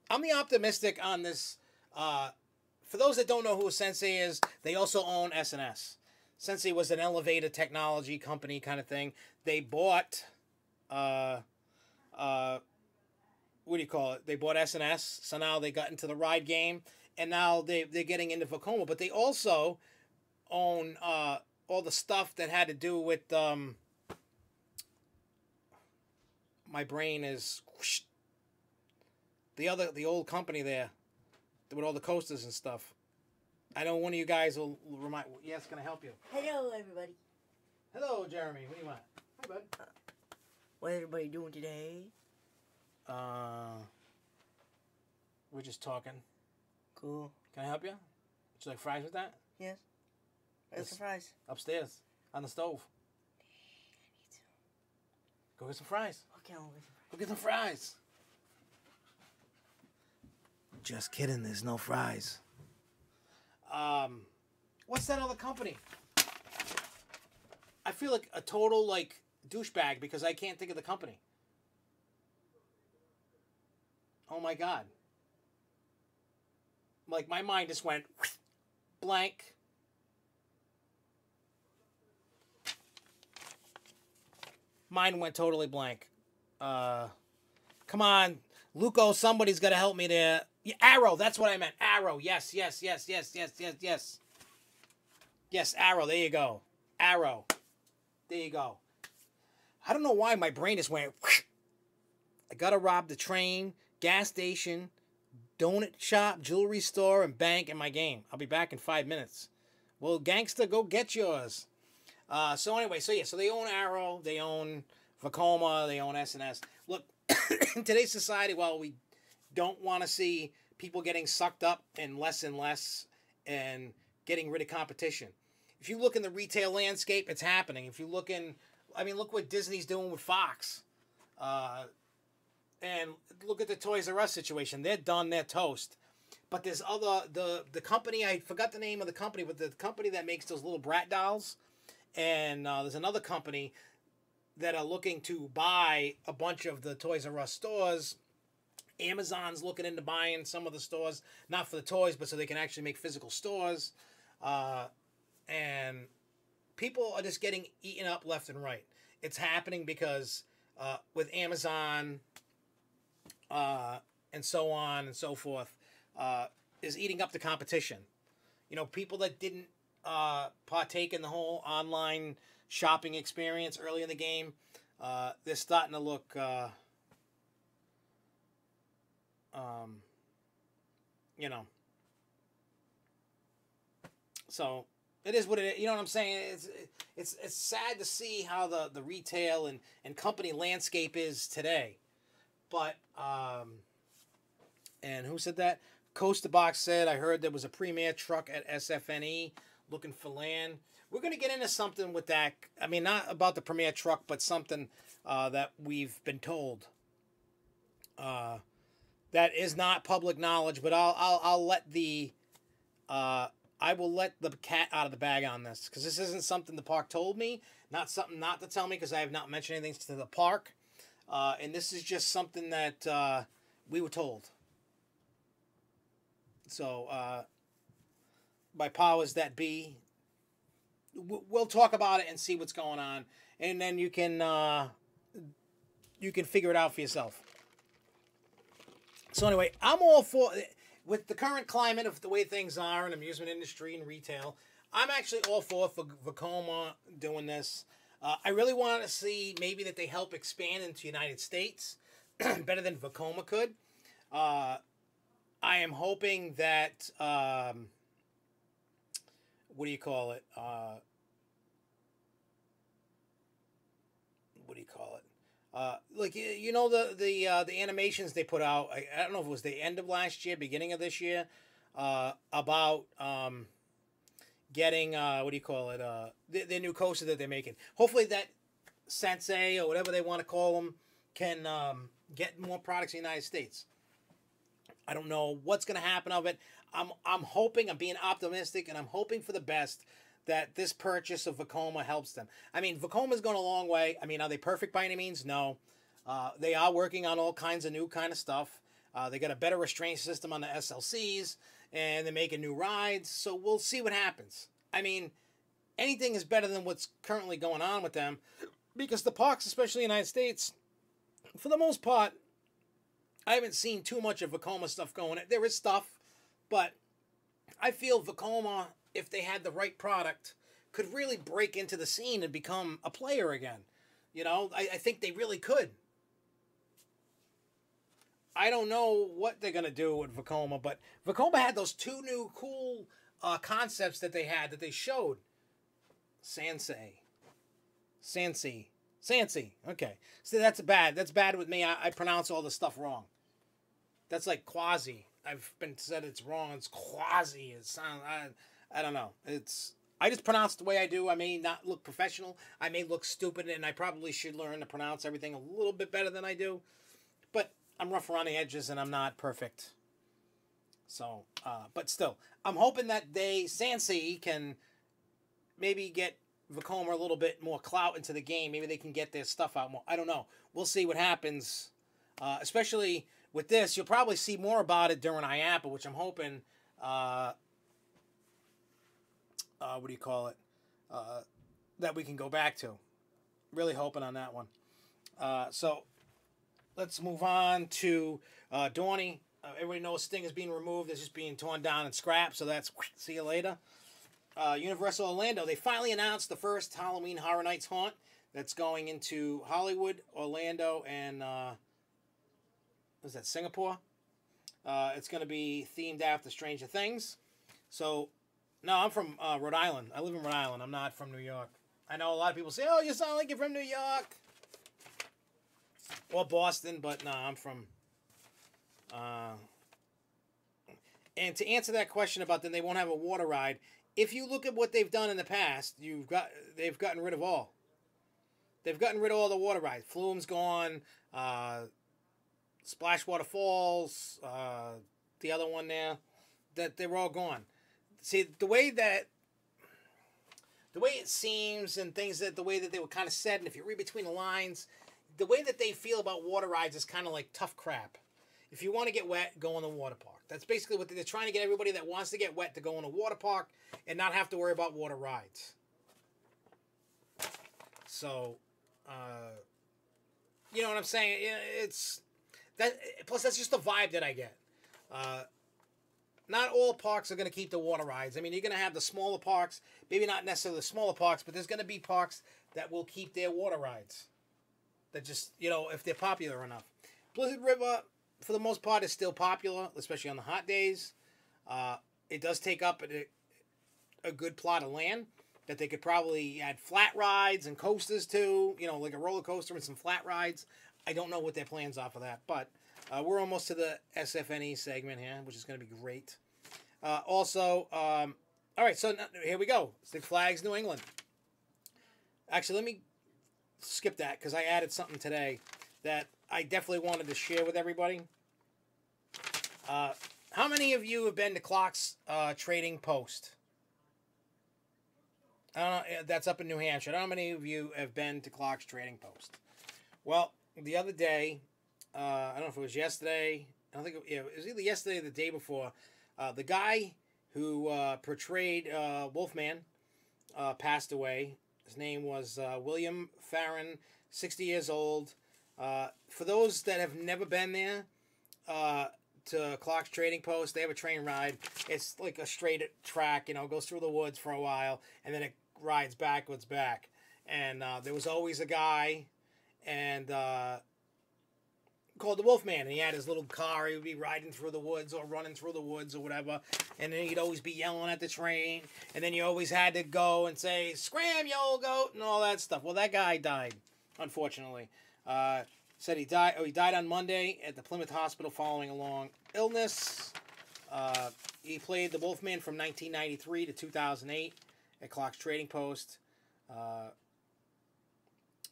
I'm the optimistic on this. For those that don't know who Sensei is, they also own SNS. Sensei was an elevator technology company kind of thing. They bought, what do you call it? They bought SNS, so now they got into the ride game, and now they're getting into Vekoma, but they also own all the stuff that had to do with my brain is whoosh, the old company there with all the coasters and stuff. I know one of you guys will remind. Yes, can I help you? Hello, everybody. Hello, Jeremy. What do you want? Hi, bud. What everybody doing today? We're just talking. Cool. Can I help you? Would you like fries with that? Yes. Where's the fries? Upstairs on the stove. Go get some fries. Okay, I'll get some fries. Go get some fries. Just kidding. There's no fries. What's that other company? I feel like a total like douchebag because I can't think of the company. Oh my god. Like my mind just went blank. Mine went totally blank. Come on, Luco, somebody's got to help me there. Yeah, Arrow, that's what I meant. Arrow, yes. Yes, Arrow, there you go. Arrow. There you go. I don't know why my brain just went. I got to rob the train, gas station, donut shop, jewelry store, and bank in my game. I'll be back in 5 minutes. Well, gangster, go get yours. So anyway, so they own Arrow, they own Vekoma, they own SNS. Look, in today's society, while we don't want to see people getting sucked up and less and getting rid of competition. If you look in the retail landscape, it's happening. If you look in, I mean, look what Disney's doing with Fox. And look at the Toys R Us situation. They're done, they're toast. But there's the company, I forgot the name of the company, but the company that makes those little brat dolls. And there's another company that are looking to buy a bunch of the Toys R Us stores. Amazon's looking into buying some of the stores, not for the toys, but so they can actually make physical stores. And people are just getting eaten up left and right. It's happening because with Amazon and so on and so forth is eating up the competition. You know, people that didn't partake in the whole online shopping experience early in the game, they're starting to look you know, so it is what it is. You know what I'm saying? It's sad to see how the retail and company landscape is today. But and who said that? Coaster Box said, I heard there was a premier truck at SFNE looking for land. We're going to get into something with that. I mean, not about the premier truck, but something that we've been told. That is not public knowledge, but I'll let the I will let the cat out of the bag on this because this isn't something the park told me, not something not to tell me because I have not mentioned anything to the park, and this is just something that we were told. So by powers that be, we'll talk about it and see what's going on, and then you can figure it out for yourself. So anyway, I'm all for, with the current climate of the way things are in the amusement industry and retail, I'm actually all for Vekoma doing this. I really want to see maybe that they help expand into the United States better than Vekoma could. I am hoping that, what do you call it? Like, you know, the animations they put out, I don't know if it was the end of last year, beginning of this year, about getting, what do you call it, the new coaster that they're making. Hopefully that Sensei, or whatever they want to call them, can get more products in the United States. I don't know what's going to happen of it. I'm hoping, I'm being optimistic, and I'm hoping for the best that this purchase of Vekoma helps them. I mean, Vekoma's gone a long way. I mean, are they perfect by any means? No. They are working on all kinds of new kind of stuff. They got a better restraint system on the SLCs, and they're making new rides. So we'll see what happens. I mean, anything is better than what's currently going on with them, because the parks, especially in the United States, for the most part, I haven't seen too much of Vekoma stuff going. There is stuff, but I feel Vekoma, if they had the right product, could really break into the scene and become a player again. You know, I think they really could. I don't know what they're gonna do with Vekoma, but Vekoma had those two new cool concepts that they had that they showed. Sansei. Okay, see that's bad. That's bad with me. I pronounce all the stuff wrong. That's like quasi. I've been said it's wrong. It's quasi. It sounds. I don't know. I just pronounce the way I do. I may not look professional. I may look stupid, and I probably should learn to pronounce everything a little bit better than I do. But I'm rough around the edges, and I'm not perfect. So, but still, I'm hoping that Sansei can maybe get Vekoma a little bit more clout into the game. Maybe they can get their stuff out more. I don't know. We'll see what happens. Especially with this, you'll probably see more about it during IAPA, which I'm hoping. What do you call it? That we can go back to. Really hoping on that one. So let's move on to Dorney. Everybody knows Sting is being removed. It's just being torn down and scrapped. So that's see you later. Universal Orlando. They finally announced the first Halloween Horror Nights haunt that's going into Hollywood, Orlando, and was that Singapore? It's going to be themed after Stranger Things. So, no, I'm from Rhode Island. I live in Rhode Island. I'm not from New York. I know a lot of people say, "Oh, you sound like you're from New York." Or Boston, but no, I'm from... and to answer that question about then they won't have a water ride, if you look at what they've done in the past, they've gotten rid of all. They've gotten rid of all the water rides. Flume's gone, Splashwater Falls, the other one there, that they were all gone. See, the way it seems and things that the way that they were kind of said, and if you read between the lines, the way that they feel about water rides is kind of like tough crap. If you want to get wet, go in the water park. That's basically what they're trying to get everybody that wants to get wet to go in a water park and not have to worry about water rides. So, you know what I'm saying? It's that. Plus, that's just the vibe that I get. Not all parks are going to keep the water rides. I mean, you're going to have the smaller parks, maybe not necessarily the smaller parks, but there's going to be parks that will keep their water rides. That just, you know, if they're popular enough. Blizzard River, for the most part, is still popular, especially on the hot days. It does take up a good plot of land that they could probably add flat rides and coasters to, you know, like a roller coaster and some flat rides. I don't know what their plans are for that, but we're almost to the SFNE segment here, which is going to be great. Also, all right, so here we go. Six Flags New England. Actually, let me skip that because I added something today that I definitely wanted to share with everybody. How many of you have been to Clark's Trading Post? I don't know, that's up in New Hampshire. I don't know how many of you have been to Clark's Trading Post. Well, the other day, I don't know if it was yesterday. I don't think it was either yesterday or the day before. The guy who portrayed Wolfman passed away. His name was William Farron, 60 years old. For those that have never been there to Clark's Trading Post, they have a train ride. It's like a straight track, you know, goes through the woods for a while, and then it rides backwards back. And there was always a guy and called the Wolfman, and he had his little car. He would be riding through the woods or running through the woods or whatever, and then he'd always be yelling at the train, and then you always had to go and say, "Scram, you old goat," and all that stuff. Well, that guy died, unfortunately. Said he died. Oh, he died on Monday at the Plymouth Hospital following a long illness. He played the Wolfman from 1993 to 2008 at Clark's Trading Post.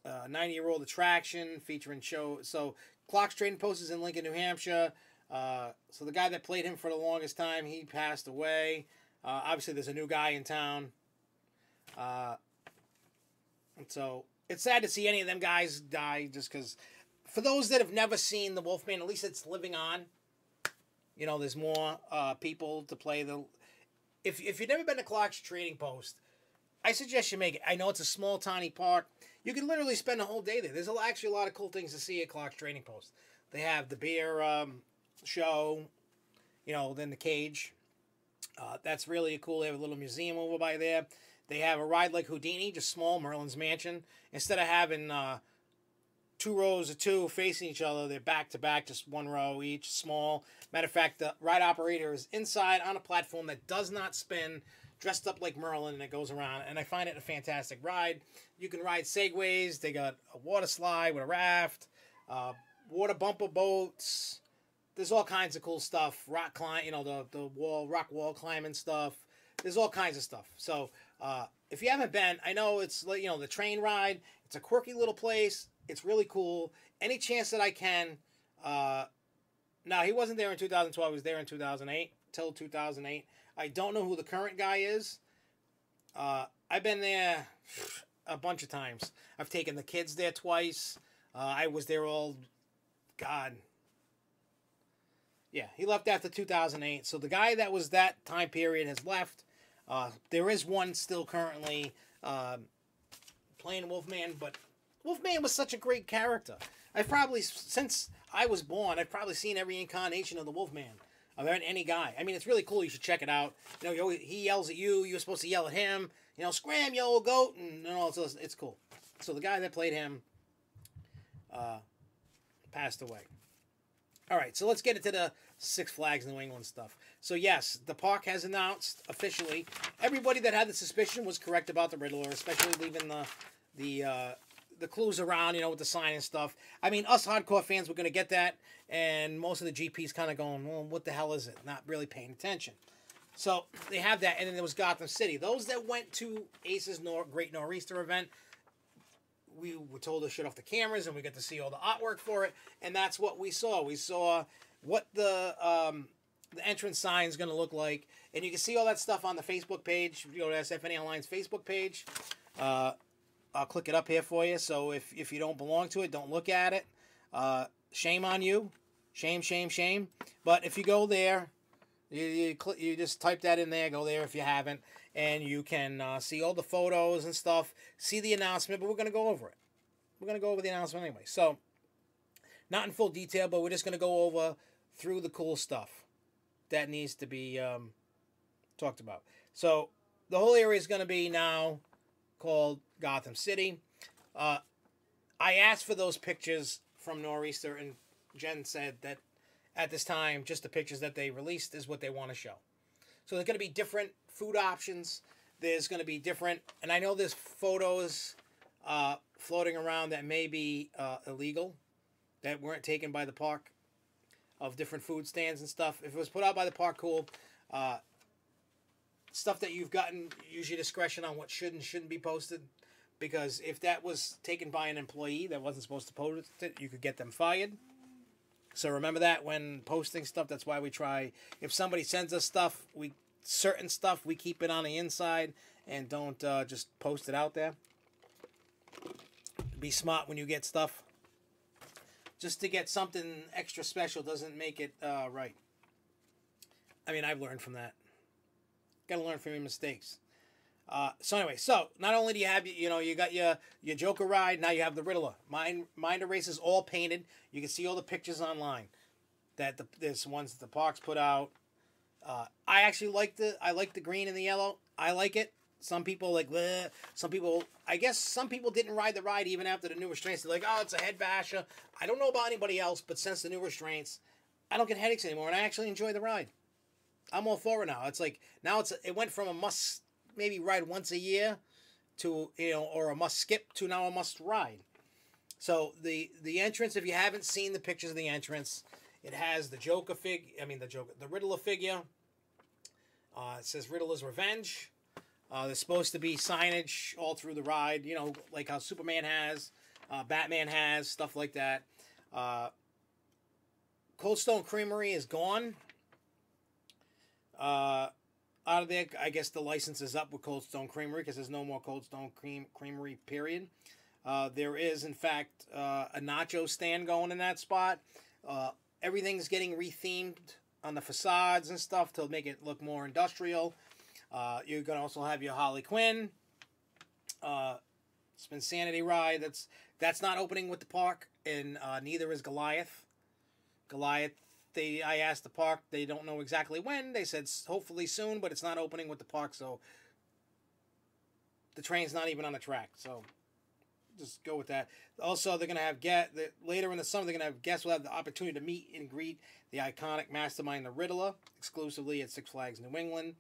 90-year-old attraction featuring show. So Clark's Trading Post is in Lincoln, New Hampshire. So the guy that played him for the longest time, he passed away. Obviously, there's a new guy in town. And so it's sad to see any of them guys die, just because for those that have never seen the Wolfman, at least it's living on. You know, there's more people to play the... If you've never been to Clark's Trading Post, I suggest you make it. I know it's a small, tiny park. You can literally spend a whole day there. There's actually a lot of cool things to see at Clark's Trading Post. They have the beer show, you know, then the cage. That's really cool. They have a little museum over by there. They have a ride like Houdini, just small, Merlin's Mansion. Instead of having two rows of two facing each other, they're back to back, just one row each, small. Matter of fact, the ride operator is inside on a platform that does not spin, dressed up like Merlin, and it goes around. And I find it a fantastic ride. You can ride segways. They got a water slide with a raft, water bumper boats. There's all kinds of cool stuff. Rock climb, the rock wall climbing stuff. There's all kinds of stuff. So if you haven't been, I know it's the train ride. It's a quirky little place. It's really cool. Any chance that I can. Now he wasn't there in 2012. He was there in 2008 till 2008. I don't know who the current guy is. I've been there a bunch of times. I've taken the kids there twice. I was there God. Yeah, he left after 2008. So the guy that was that time period has left. There is one still currently playing Wolfman, but Wolfman was such a great character. Since I was born, I've probably seen every incarnation of the Wolfman, of any guy. I mean, it's really cool. You should check it out. He yells at you. You're supposed to yell at him. Scram, you old goat, and all. So it's cool. So the guy that played him passed away. All right, so let's get into the Six Flags New England stuff. So yes, the park has announced officially. Everybody that had the suspicion was correct about the Riddler, especially leaving the clues around, with the sign and stuff. I mean, us hardcore fans were going to get that, and most of the GPs kind of going, well, what the hell is it? Not really paying attention. So they have that, and then there was Gotham City. Those that went to Ace's Great Nor'easter event, we were told to shut off the cameras, and we got to see all the artwork for it, and that's what we saw. We saw what the entrance sign is going to look like, and you can see all that stuff on the Facebook page. If you go to SFNE Online's Facebook page, I'll click it up here for you. So if you don't belong to it, don't look at it. Shame on you. Shame, shame, shame. But if you go there, you just type that in there. Go there if you haven't. And you can see all the photos and stuff. See the announcement, but we're going to go over it. We're going to go over the announcement anyway. So, not in full detail, but we're just going to go over through the cool stuff that needs to be talked about. So, the whole area is going to be now called Gotham City. I asked for those pictures from Nor'easter, and Jen said that at this time, just the pictures that they released is what they want to show. So there's going to be different food options. There's going to be different, and I know there's photos floating around that may be illegal, that weren't taken by the park, of different food stands and stuff. If it was put out by the park, cool. Stuff that you've gotten, use your discretion on what should and shouldn't be posted. Because if that was taken by an employee that wasn't supposed to post it, you could get them fired. So remember that when posting stuff. That's why we try. If somebody sends us stuff, certain stuff, we keep it on the inside and don't just post it out there. Be smart when you get stuff. Just to get something extra special doesn't make it right. I mean, I've learned from that. Got to learn from your mistakes. So anyway, not only do you have, you got your Joker ride, now you have the Riddler. Mind Erasers all painted. You can see all the pictures online. There's ones that the parks put out. I actually like the green and the yellow. I like it. Some people bleh. I guess some people didn't ride the ride even after the new restraints. They're like, oh, it's a head basher. I don't know about anybody else, but since the new restraints, I don't get headaches anymore, and I actually enjoy the ride. I'm all for it now. It's like, now it went from a must maybe ride once a year to, or a must skip to now a must ride. So the entrance, if you haven't seen the pictures of the entrance, it has the the Riddler figure. It says Riddler's Revenge. There's supposed to be signage all through the ride, like how Superman has, Batman has, stuff like that. Cold Stone Creamery is gone. Out of there, I guess the license is up with Cold Stone Creamery because there's no more Cold Stone Creamery, period. There is, in fact, a nacho stand going in that spot. Everything's getting rethemed on the facades and stuff to make it look more industrial. You're going to also have your Harley Quinn. Spinsanity ride. That's not opening with the park, and neither is Goliath. Goliath, I asked the park. They don't know exactly when. They said hopefully soon, but it's not opening with the park, so the train's not even on the track. So just go with that. Also, they're gonna have later in the summer. They're gonna have guests will have the opportunity to meet and greet the iconic mastermind, the Riddler, exclusively at Six Flags New England.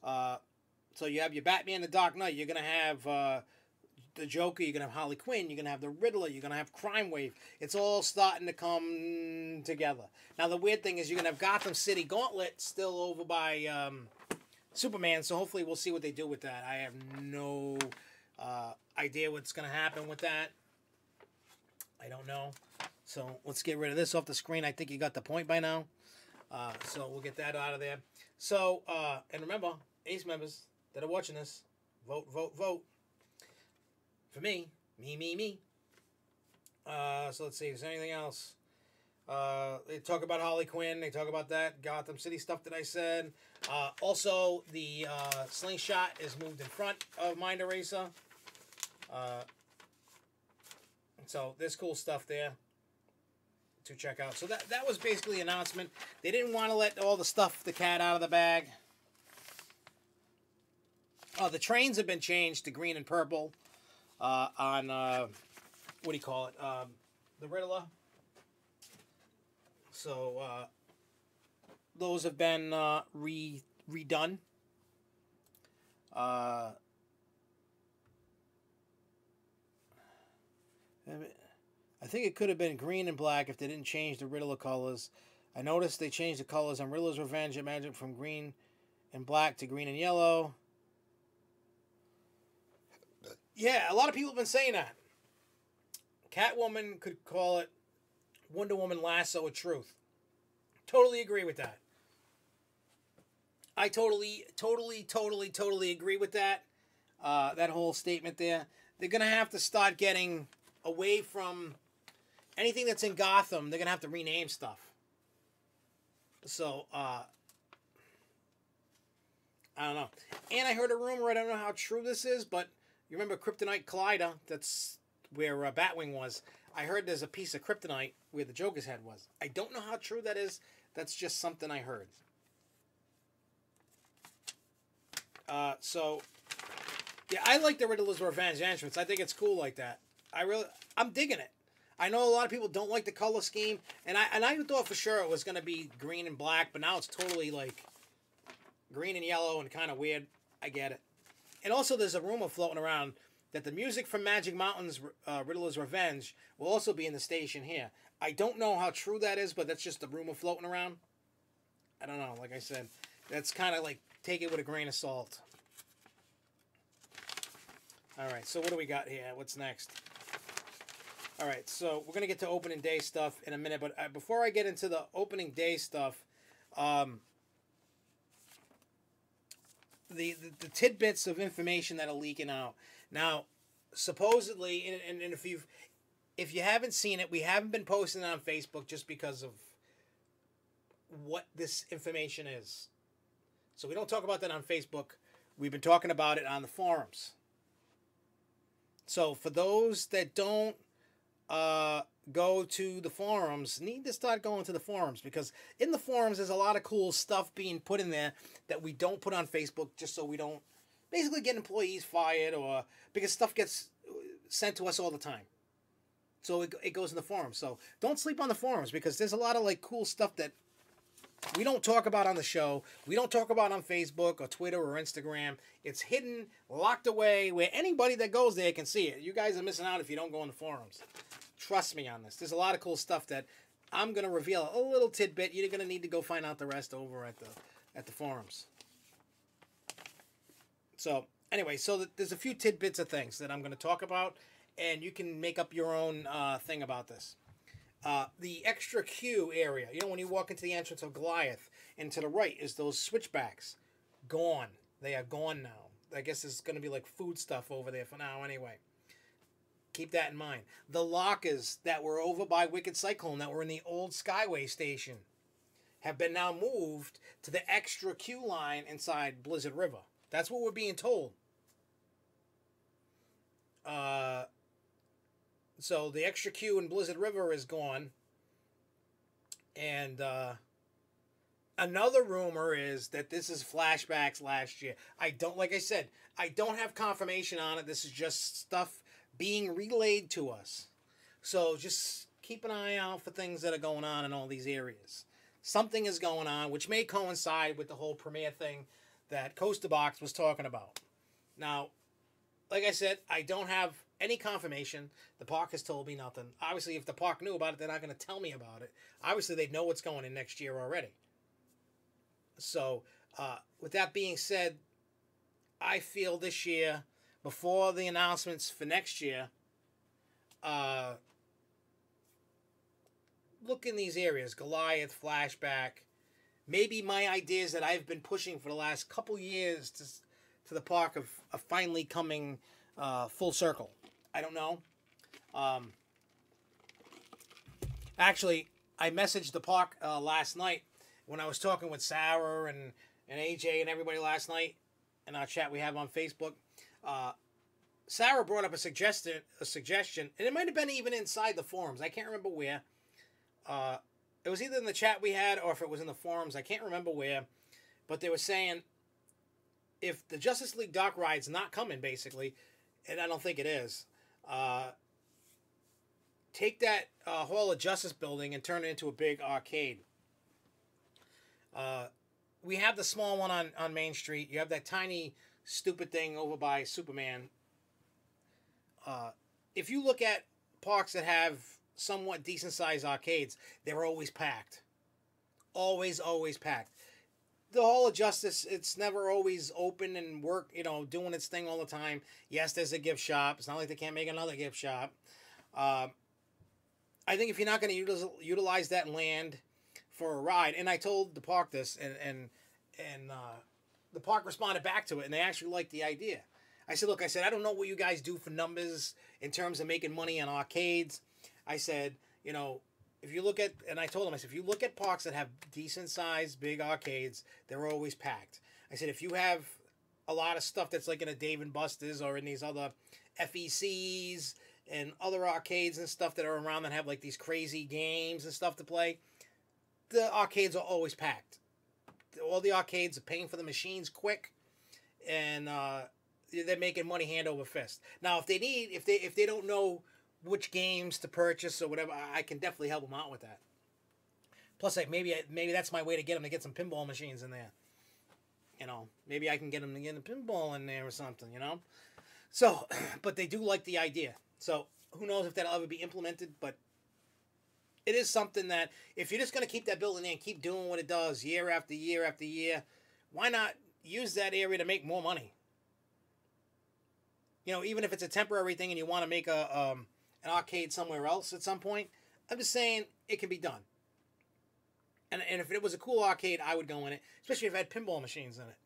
So you have your Batman, the Dark Knight. You're gonna have the Joker, you're gonna have Harley Quinn, you're gonna have the Riddler, you're gonna have Crime Wave. It's all starting to come together. Now the weird thing is you're gonna have Gotham City Gauntlet still over by Superman, so hopefully we'll see what they do with that. I have no idea what's gonna happen with that. I don't know. So let's get rid of this off the screen. I think you got the point by now. So we'll get that out of there. So and remember, Ace members that are watching this, vote, vote, vote. For me. So let's see. Is there anything else? They talk about Harley Quinn. They talk about that Gotham City stuff that I said. Also, the slingshot is moved in front of Mind Eraser. So there's cool stuff there to check out. So that was basically the announcement. They didn't want to let all the cat out of the bag. The trains have been changed to green and purple. On what do you call it? The Riddler. So those have been redone. I think it could have been green and black if they didn't change the Riddler colors. I noticed they changed the colors on Riddler's Revenge and Magic from green and black to green and yellow. Yeah, a lot of people have been saying that. Catwoman could call it Wonder Woman Lasso of Truth. Totally agree with that. I totally agree with that. That whole statement there. They're going to have to start getting away from anything that's in Gotham. They're going to have to rename stuff. So, I don't know. And I heard a rumor, I don't know how true this is, but you remember Kryptonite Collider? That's where Batwing was. I heard there's a piece of kryptonite where the Joker's head was. I don't know how true that is. That's just something I heard. So, yeah, I like the Riddler's Revenge entrance. I think it's cool like that. I'm digging it. I know a lot of people don't like the color scheme, and I thought for sure it was going to be green and black, but now it's totally like green and yellow and kind of weird. I get it. And also, there's a rumor floating around that the music from Magic Mountain's Riddler's Revenge will also be in the station here. I don't know how true that is, but that's just the rumor floating around. I don't know. Like I said, that's kind of like take it with a grain of salt. All right, so what do we got here? What's next? All right, so we're going to get to opening day stuff in a minute, but before I get into the opening day stuff, the tidbits of information that are leaking out. Now, supposedly, and if you haven't seen it, we haven't been posting it on Facebook just because of what this information is. So we don't talk about that on Facebook. We've been talking about it on the forums. So for those that don't go to the forums, need to start going to the forums, because in the forums there's a lot of cool stuff being put in there that we don't put on Facebook, just so we don't basically get employees fired, or because stuff gets sent to us all the time. So it goes in the forums. So don't sleep on the forums, because there's a lot of like cool stuff that we don't talk about on the show. We don't talk about on Facebook or Twitter or Instagram. It's hidden, locked away, where anybody that goes there can see it. You guys are missing out if you don't go in the forums. Trust me on this. There's a lot of cool stuff that I'm going to reveal. A little tidbit. You're going to need to go find out the rest over at the forums. So anyway, so there's a few tidbits of things that I'm going to talk about, and you can make up your own thing about this. The extra queue area, you know, when you walk into the entrance of Goliath, and to the right is those switchbacks. Gone. They are gone now. I guess there's going to be like food stuff over there for now anyway. Keep that in mind. The lockers that were over by Wicked Cyclone, that were in the old Skyway station, have been now moved to the extra queue line inside Blizzard River. That's what we're being told. So the extra queue in Blizzard River is gone. And Another rumor is that this is flashbacks last year. Like I said, I don't have confirmation on it. This is just stuff being relayed to us. So just keep an eye out for things that are going on in all these areas. Something is going on, which may coincide with the whole premiere thing that Coaster Box was talking about. Now, like I said, I don't have any confirmation. The park has told me nothing. Obviously, if the park knew about it, they're not going to tell me about it. Obviously, they know what's going in next year already. So, with that being said, I feel this year, before the announcements for next year, look in these areas, Goliath, Flashback, maybe my ideas that I've been pushing for the last couple years to the park of finally coming full circle. I don't know. Actually, I messaged the park last night when I was talking with Sarah and AJ and everybody last night in our chat we have on Facebook. Sarah brought up a suggestion, and it might have been even inside the forums. I can't remember where. It was either in the chat we had or if it was in the forums. I can't remember where. But they were saying if the Justice League dock ride's not coming, basically, and I don't think it is, take that Hall of Justice building and turn it into a big arcade. We have the small one on Main Street. You have that tiny, stupid thing over by Superman. If you look at parks that have somewhat decent-sized arcades, they're always packed. Always, always packed. The Hall of Justice, it's never always open and doing its thing all the time. Yes, there's a gift shop. It's not like they can't make another gift shop. I think if you're not going to utilize that land for a ride, and I told the park this, and the park responded back to it, and they actually liked the idea. I said, look, I don't know what you guys do for numbers in terms of making money on arcades. I said, if you look at, and I told them, if you look at parks that have decent-sized, big arcades, they're always packed. I said, if you have a lot of stuff that's like in a Dave & Buster's or in these other FECs and other arcades and stuff that are around that have like these crazy games and stuff to play, the arcades are always packed. All the arcades are paying for the machines quick, and they're making money hand over fist. Now, if they don't know which games to purchase or whatever, I can definitely help them out with that. Plus, maybe that's my way to get them to get some pinball machines in there. Maybe I can get them to get a pinball in there or something. So, but they do like the idea. So who knows if that'll ever be implemented? But it is something that if you're just going to keep that building there and keep doing what it does year after year after year, why not use that area to make more money? Even if it's a temporary thing and you want to make an arcade somewhere else at some point, I'm just saying it can be done. And if it was a cool arcade, I would go in it, especially if it had pinball machines in it.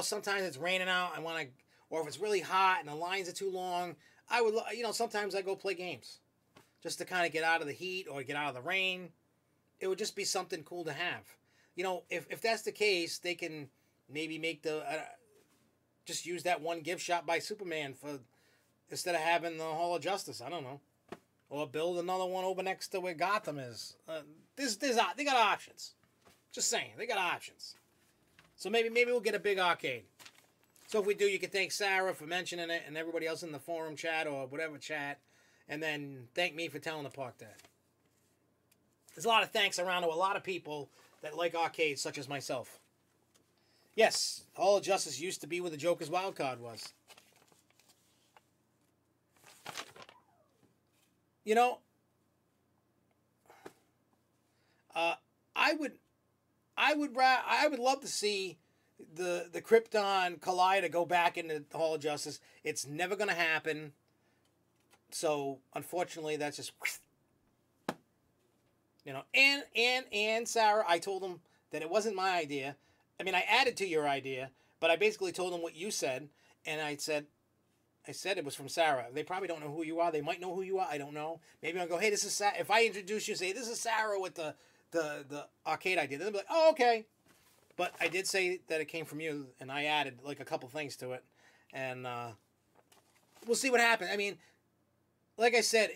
Sometimes it's raining out, or if it's really hot and the lines are too long, I would, sometimes I go play games just to kind of get out of the heat or get out of the rain. It would just be something cool to have. If that's the case, they can maybe make just use that one gift shop by Superman instead of having the Hall of Justice. I don't know. Or build another one over next to where Gotham is. They got options. Just saying, they got options. So maybe we'll get a big arcade. So if we do, you can thank Sarah for mentioning it and everybody else in the forum chat or whatever chat. And then thank me for telling the park that. There's a lot of thanks around to a lot of people that like arcades, such as myself. Yes, Hall of Justice used to be where the Joker's wild card was. I would love to see the Krypton Collider go back into the Hall of Justice. It's never going to happen. So unfortunately, that's just and Sarah, I told them that it wasn't my idea. I added to your idea, but I basically told them what you said, and I said it was from Sarah. They probably don't know who you are. They might know who you are. I don't know. Maybe I'll go, hey, this is Sarah. If I introduce you, say, this is Sarah with the arcade idea. They'll be like, oh, okay. But I did say that it came from you, and I added like a couple things to it. And we'll see what happens. Like I said,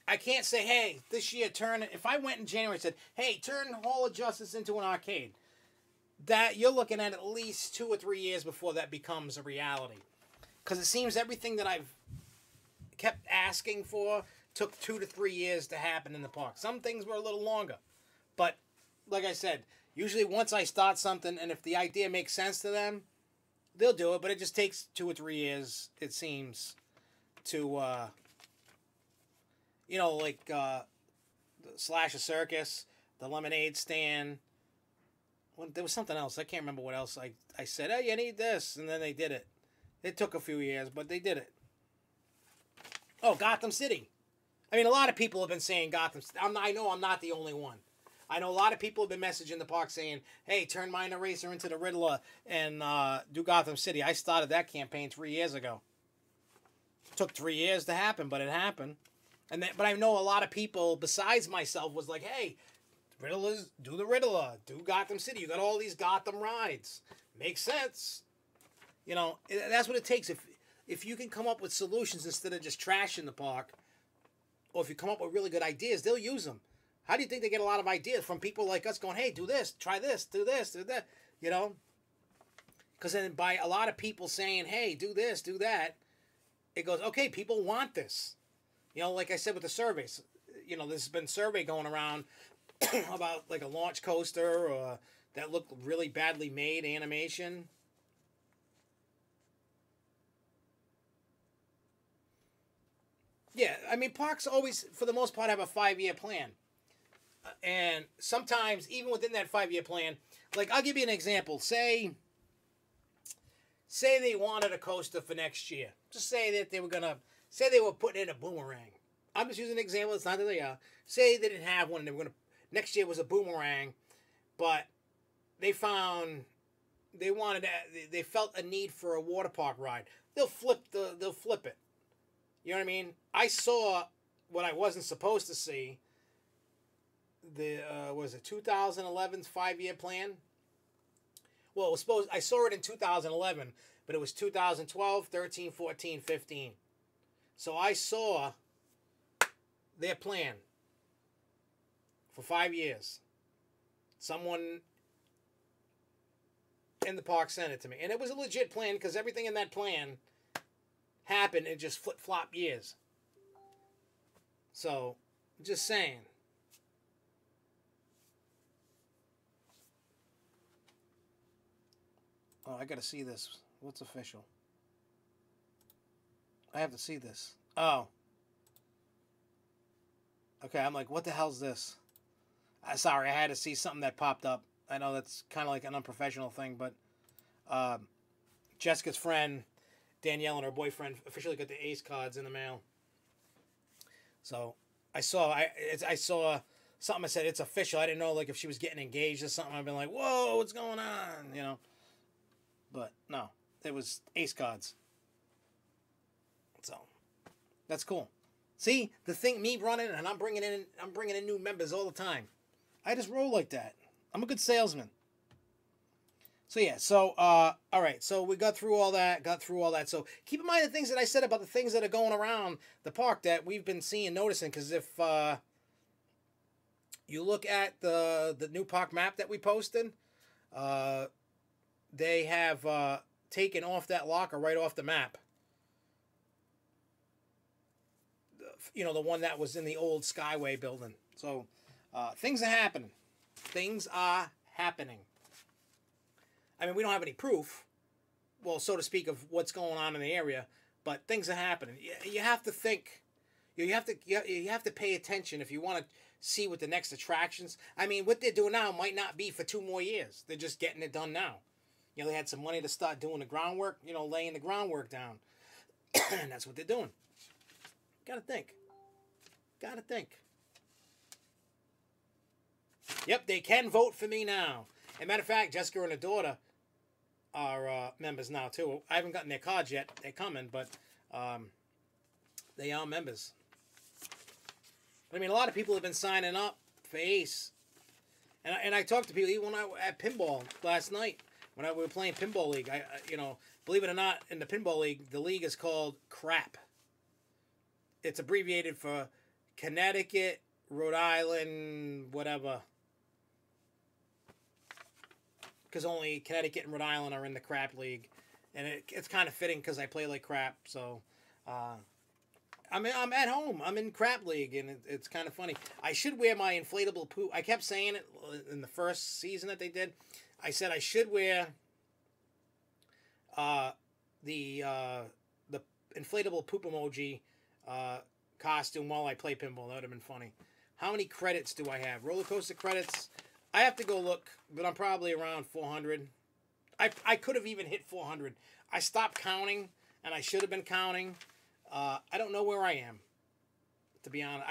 I can't say, hey, this year turn. If I went in January and said, hey, turn Hall of Justice into an arcade, that you're looking at least 2 or 3 years before that becomes a reality. Because it seems everything that I've kept asking for took 2 to 3 years to happen in the park. Some things were a little longer. But, like I said, usually once I start something, and if the idea makes sense to them, they'll do it. But it just takes 2 or 3 years, it seems, to, you know, like Slash a Circus, the lemonade stand. Well, there was something else. I can't remember what else I said. Hey, you need this. And then they did it. It took a few years, but they did it. Oh, Gotham City. I mean, a lot of people have been saying Gotham City. I know I'm not the only one. I know a lot of people have been messaging the park saying, hey, turn Mind Eraser into the Riddler and do Gotham City. I started that campaign 3 years ago. It took 3 years to happen, but it happened. But I know a lot of people besides myself was like, hey, Riddlers, do the Riddler, do Gotham City. You got all these Gotham rides. Makes sense. You know, that's what it takes. If you can come up with solutions instead of just trashing the park, or if you come up with really good ideas, they'll use them. How do you think they get a lot of ideas from people like us going, hey, do this, try this, do that, you know? Because then by a lot of people saying, hey, do this, do that, it goes, okay, people want this. You know, like I said with the surveys, you know, there's been survey going around about like a launch coaster or that looked really badly made animation. Yeah, I mean, parks always, for the most part, have a 5-year plan. And sometimes, even within that 5-year plan, like, I'll give you an example. Say they wanted a coaster for next year. Just say that they were putting in a boomerang. I'm just using an example. It's not that they are. Say they didn't have one and they were going to, next year was a boomerang, but they felt a need for a water park ride. They'll flip it. You know what I mean? I saw what I wasn't supposed to see. Was it 2011's 5-year plan? Well, I saw it in 2011, but it was 2012, 13, 14, 15. So I saw their plan for 5 years. Someone in the park sent it to me. And it was a legit plan because everything in that plan happened in just flip-flop years. So, just saying. Oh, I gotta see this. What's official? I have to see this. Oh. Okay, I'm like, what the hell's this? Sorry, I had to see something that popped up. I know that's kind of like an unprofessional thing, but Jessica's friend, Danielle, and her boyfriend officially got the Ace cards in the mail. So I saw something that said it's official. I didn't know like if she was getting engaged or something. I've been like, whoa, what's going on? You know. But no, it was Ace cards. So that's cool. See, the thing, me running and I'm bringing in new members all the time. I just roll like that. I'm a good salesman. So yeah, all right, so we got through all that. So keep in mind the things that I said about the things that are going around the park that we've been seeing, noticing, because if you look at the new park map that we posted, they have taken off that locker right off the map. You know, the one that was in the old Skyway building. So things are happening. Things are happening. I mean, we don't have any proof, well, so to speak, of what's going on in the area, but things are happening. You have to think. You have to pay attention if you want to see what the next attractions. I mean, what they're doing now might not be for 2 more years. They're just getting it done now. You know, they had some money to start doing the groundwork, you know, laying the groundwork down. And that's what they're doing. Gotta think. Yep, they can vote for me now. As a matter of fact, Jessica and her daughter are members now, too. I haven't gotten their cards yet. They're coming, but they are members. I mean, a lot of people have been signing up for Ace. And I talked to people, even when I at Pinball last night, when we were playing Pinball League. You know, believe it or not, in the Pinball League, the league is called CRAP. It's abbreviated for Connecticut, Rhode Island, whatever. Because only Connecticut and Rhode Island are in the crap league. And it's kind of fitting because I play like crap. So I'm at home. I'm in crap league, and it's kind of funny. I should wear my inflatable poop. I kept saying it in the first season that they did. I said I should wear the inflatable poop emoji costume while I play pinball. That would have been funny. How many credits do I have? Roller coaster credits. I have to go look, but I'm probably around 400. I could have even hit 400. I stopped counting, and I should have been counting. I don't know where I am, to be honest.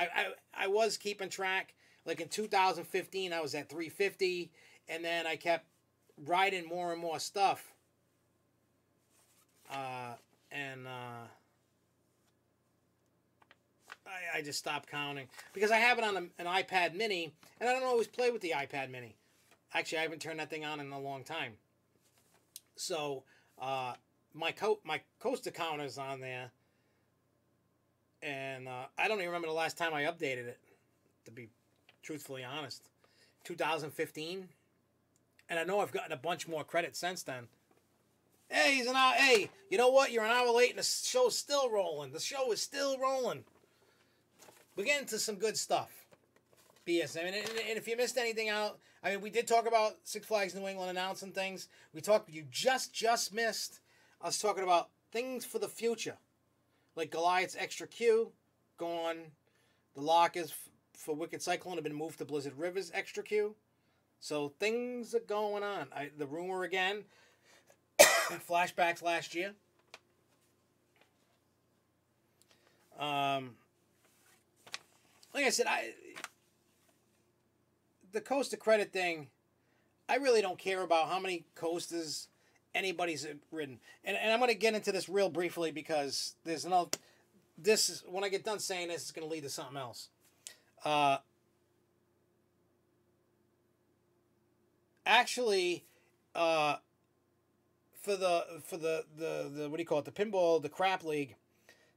I was keeping track. Like in 2015, I was at 350, and then I kept writing more and more stuff. I just stopped counting because I have it on an iPad mini, and I don't always play with the iPad mini. Actually, I haven't turned that thing on in a long time. So my coaster counter's on there, and I don't even remember the last time I updated it, to be truthfully honest. 2015, and I know I've gotten a bunch more credits since then. Hey, he's an hour. Hey, you know what? You're an hour late, and the show's still rolling. The show is still rolling. We're getting to some good stuff. BS. I mean, and if you missed anything out, I mean, we did talk about Six Flags New England announcing things. We talked. You just missed us talking about things for the future, like Goliath's Extra Q, gone. The lockers for Wicked Cyclone have been moved to Blizzard River's Extra Q. So things are going on. The rumor again. Flashbacks last year. Like I said, the coaster credit thing, I really don't care about how many coasters anybody's ridden. And I'm going to get into this real briefly because there's another. This is, when I get done saying this, it's going to lead to something else. Actually, for the what do you call it? The pinball, the crap league.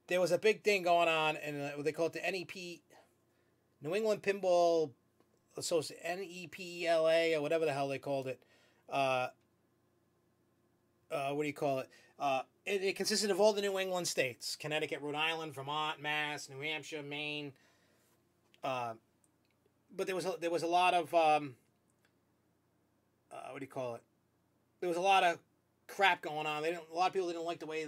There was a big thing going on, and they call it the NEP, New England Pinball Association, NEPLA, or whatever the hell they called it. What do you call it? It consisted of all the New England states: Connecticut, Rhode Island, Vermont, Mass, New Hampshire, Maine. But there was a lot of what do you call it? There was a lot of crap going on. A lot of people didn't like the way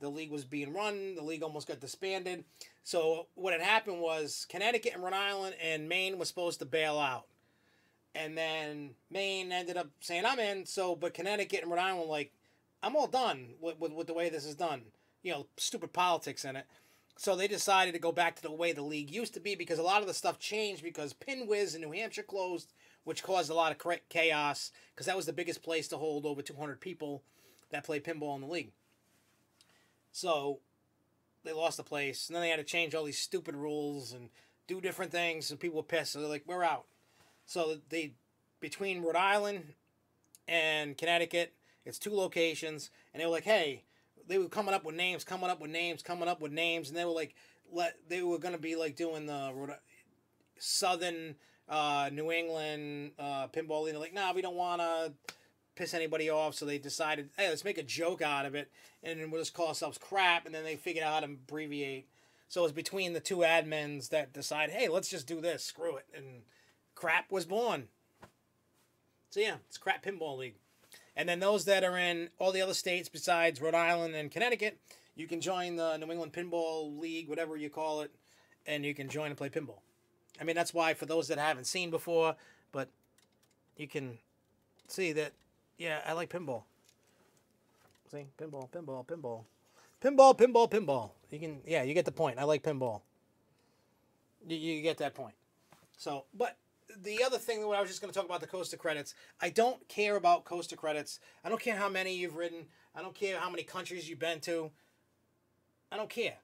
the league was being run. The league almost got disbanded. So what had happened was Connecticut and Rhode Island and Maine was supposed to bail out. And then Maine ended up saying, I'm in. But Connecticut and Rhode Island were like, I'm all done with the way this is done. You know, stupid politics in it. So they decided to go back to the way the league used to be because a lot of the stuff changed because Pinwiz in New Hampshire closed, which caused a lot of chaos because that was the biggest place to hold over 200 people that play pinball in the league. So they lost the place, and then they had to change all these stupid rules and do different things, and people were pissed. So they're like, we're out. So between Rhode Island and Connecticut, it's 2 locations, and they were like, hey, they were coming up with names, and they were like, they were going to be like doing the Southern New England pinball league. They're like, nah, we don't want to piss anybody off, so they decided, hey, let's make a joke out of it, and then we'll just call ourselves crap, and then they figured out how to abbreviate. So it was between the 2 admins that decided, hey, let's just do this, screw it, and crap was born. So yeah, it's Crap Pinball League. And then those that are in all the other states besides Rhode Island and Connecticut, you can join the New England Pinball League, whatever you call it, and you can join and play pinball. I mean, that's why for those that haven't seen before, but you can see that, yeah, I like pinball. See, pinball. You can, yeah, you get the point. I like pinball. You get that point. So, but the other thing that I was just going to talk about the coaster credits. I don't care about coaster credits. I don't care how many you've ridden. I don't care how many countries you've been to. I don't care.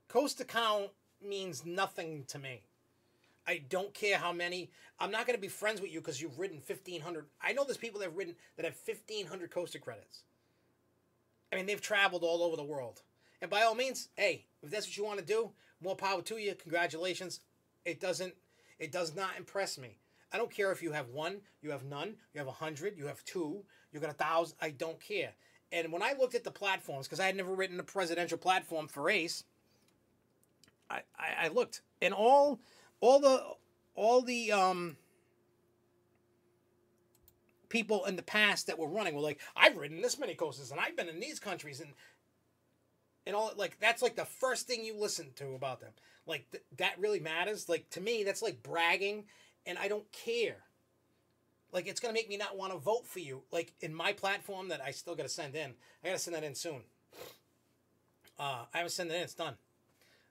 Coaster count means nothing to me. I don't care how many. I'm not going to be friends with you because you've ridden 1,500. I know there's people that have ridden that have 1,500 coaster credits. I mean, they've traveled all over the world. And by all means, hey, if that's what you want to do, More power to you. Congratulations. It does not impress me. I don't care if you have one, you have none, you have 100, you have 2, you got 1,000. I don't care. And when I looked at the platforms, because I had never written a presidential platform for Ace, I looked, and all the people in the past that were running were like, I've ridden this many coasters, and I've been in these countries, and all, like, that's like the first thing you listen to about them. Like, that really matters. Like, to me, that's like bragging, and I don't care. Like, it's going to make me not want to vote for you. Like, in my platform that I still got to send in. I got to send that in soon. I haven't sent it in. It's done.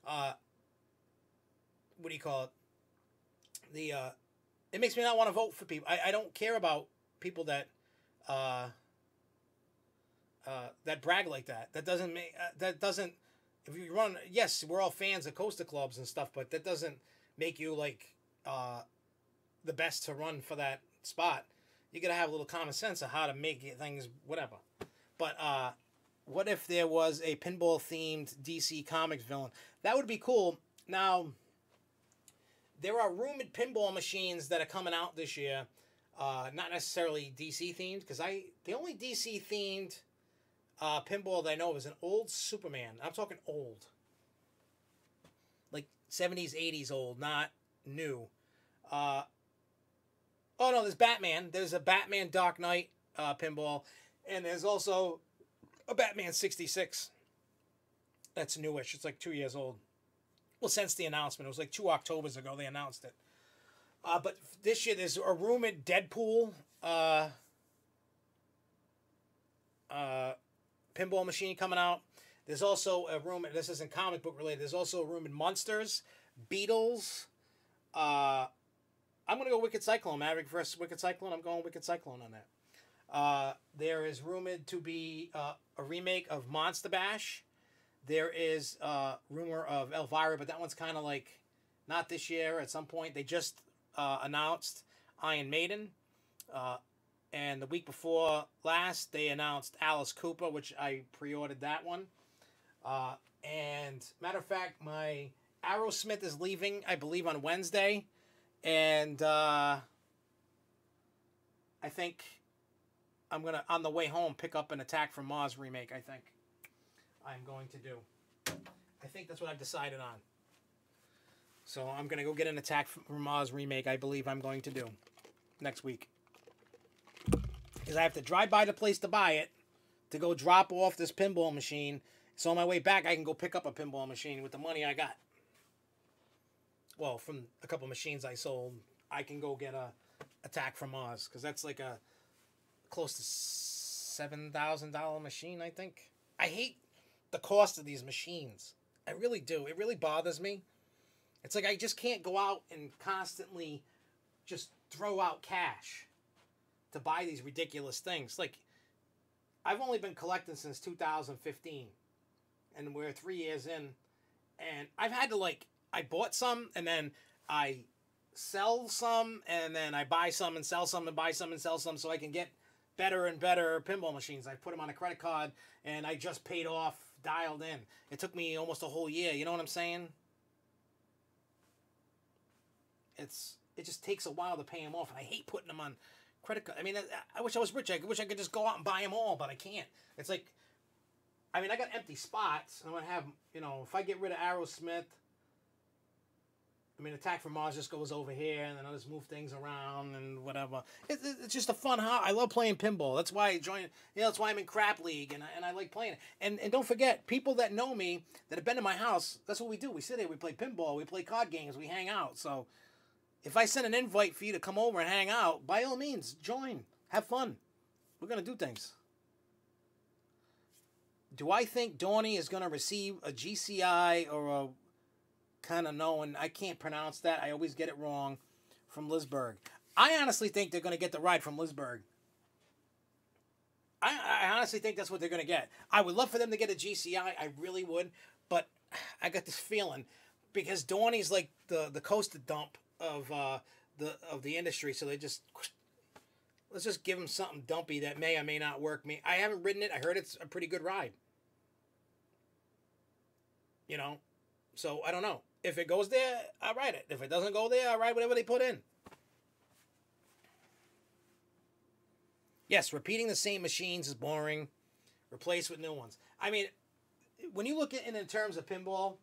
What do you call it? It makes me not want to vote for people. I don't care about people that that brag like that. That doesn't. If you run, yes, we're all fans of coaster clubs and stuff, but that doesn't make you like the best to run for that spot. You gotta have a little common sense of how to make things, whatever. But what if there was a pinball themed DC Comics villain? That would be cool. Now, there are rumored pinball machines that are coming out this year. Not necessarily DC themed, because the only DC themed pinball that I know is an old Superman. I'm talking old. Like 70s, 80s old, not new. Oh no, there's Batman. There's a Batman Dark Knight pinball. And there's also a Batman 66. That's newish. It's like 2 years old. Well, since the announcement. It was like 2 Octobers ago they announced it. But this year there's a rumored Deadpool pinball machine coming out. There's also a rumor, this isn't comic book related, there's also a rumored Monsters, Beatles. I'm going to go Wicked Cyclone. Maverick versus Wicked Cyclone. I'm going Wicked Cyclone on that. There is rumored to be a remake of Monster Bash. There is rumor of Elvira, but that one's kind of like not this year. At some point, they just announced Iron Maiden. And the week before last, they announced Alice Cooper, which I pre-ordered that one. And matter of fact, my Aerosmith is leaving, I believe, on Wednesday. And I think I'm going to, on the way home, pick up an Attack from Mars remake, I think I'm going to do. I think that's what I've decided on. So I'm going to go get an Attack from Mars remake, I believe I'm going to do next week. Because I have to drive by the place to buy it to go drop off this pinball machine. So on my way back, I can go pick up a pinball machine with the money I got. Well, from a couple machines I sold, I can go get a Attack from Mars. Because that's like a close to $7,000 machine, I think. I hate the cost of these machines. I really do. It really bothers me. It's like I just can't go out and constantly just throw out cash to buy these ridiculous things. Like, I've only been collecting since 2015. And we're 3 years in. And I've had to, like, I bought some, and then I sell some, and then I buy some and sell some and buy some and sell some so I can get better and better pinball machines. I put them on a credit card, and I just paid off, dialed in. It took me almost a whole year. You know what I'm saying? It just takes a while to pay them off, and I hate putting them on credit card. I mean, I wish I was rich. I wish I could just go out and buy them all, but I can't. It's like, I mean, I got empty spots. I'm going to have, you know, if I get rid of Aerosmith, I mean, Attack from Mars just goes over here, and then I'll just move things around and whatever. It's just a fun hobby. I love playing pinball. That's why I joined. You know, that's why I'm in Crap League, and I like playing it. And don't forget, people that know me, that have been to my house, that's what we do. We sit here, we play pinball, we play card games, we hang out. So if I send an invite for you to come over and hang out, by all means, join. Have fun. We're going to do things. Do I think Donnie is going to receive a GCI or a kind of knowing, I can't pronounce that, I always get it wrong, from Lisburg? I honestly think they're going to get the ride from Lisburg. I honestly think that's what they're going to get. I would love for them to get a GCI, I really would, but I got this feeling, because Donnie's like the coaster dump of the industry, so they just, let's just give them something dumpy that may or may not work. I haven't ridden it, I heard it's a pretty good ride. You know? So I don't know. If it goes there, I ride it. If it doesn't go there, I ride whatever they put in. Yes, repeating the same machines is boring. Replace with new ones. I mean, when you look at it in terms of pinball,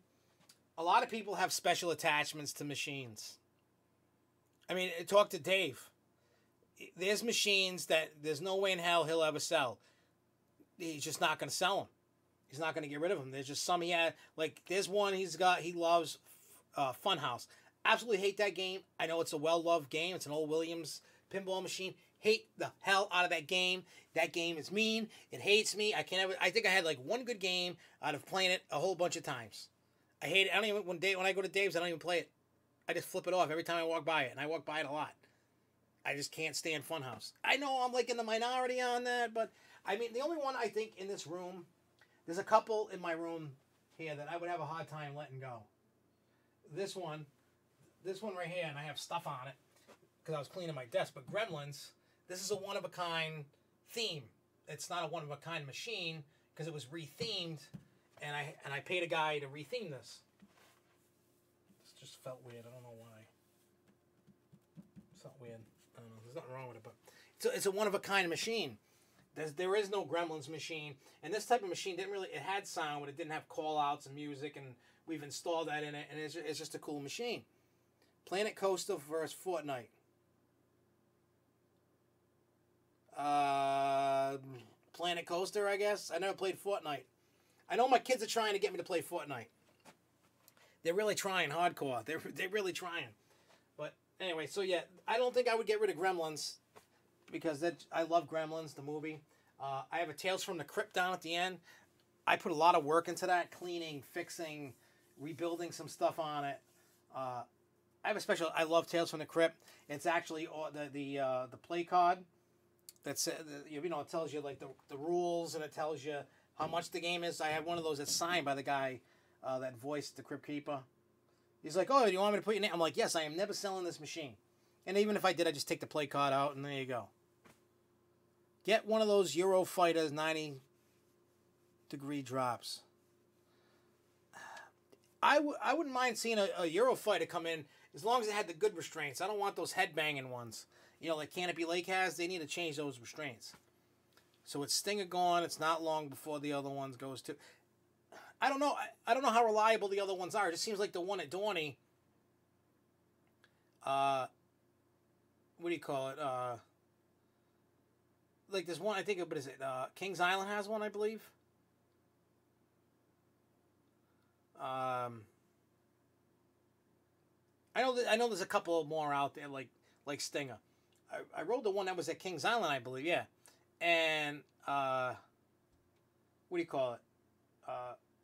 a lot of people have special attachments to machines. I mean, talk to Dave. There's machines that there's no way in hell he'll ever sell. He's just not going to sell them. He's not going to get rid of them. There's just some he had. Like, there's one he loves, Funhouse. Absolutely hate that game. I know it's a well-loved game. It's an old Williams pinball machine. Hate the hell out of that game. That game is mean. It hates me. I think I had like one good game out of playing it a whole bunch of times. I hate it. I don't even when I go to Dave's, I don't even play it. I just flip it off every time I walk by it, and I walk by it a lot. I just can't stand Funhouse. I know I'm like in the minority on that, but I mean the only one I think in this room, there's a couple in my room here that I would have a hard time letting go. This one right here, and I have stuff on it because I was cleaning my desk. But Gremlins, this is a one-of-a-kind theme. It's not a one-of-a-kind machine because it was rethemed, and I paid a guy to retheme this. This just felt weird. I don't know why. It felt weird. I don't know. There's nothing wrong with it, but it's a one-of-a-kind machine. There is no Gremlins machine, and this type of machine it had sound, but it didn't have call-outs and music, and we've installed that in it, and it's just a cool machine. Planet Coaster versus Fortnite. Planet Coaster, I guess. I never played Fortnite. I know my kids are trying to get me to play Fortnite. They're really trying hardcore. They're really trying. But anyway, so yeah, I don't think I would get rid of Gremlins because I love Gremlins, the movie. I have a Tales from the Crypt down at the end. I put a lot of work into that, cleaning, fixing, rebuilding some stuff on it. I love Tales from the Crypt. It's actually the play card. That's it tells you like the rules, and it tells you how much the game is. I have one of those that's signed by the guy that voiced the Crypt Keeper. He's like, "Oh, do you want me to put your name?" I'm like, "Yes, I am never selling this machine." And even if I did, I just take the play card out, and there you go. Get one of those Eurofighters 90-degree drops. I wouldn't mind seeing a Eurofighter come in as long as it had the good restraints. I don't want those head-banging ones. Like Canopy Lake has. They need to change those restraints. So it's Stinger gone. It's not long before the other ones goes to. I don't know. I don't know how reliable the other ones are. It just seems like the one at Dorney. What do you call it? Like there's one. I think what is it? Kings Island has one, I believe. I know there's a couple more out there like Stinger. I rode the one that was at Kings Island, I believe, yeah. And what do you call it?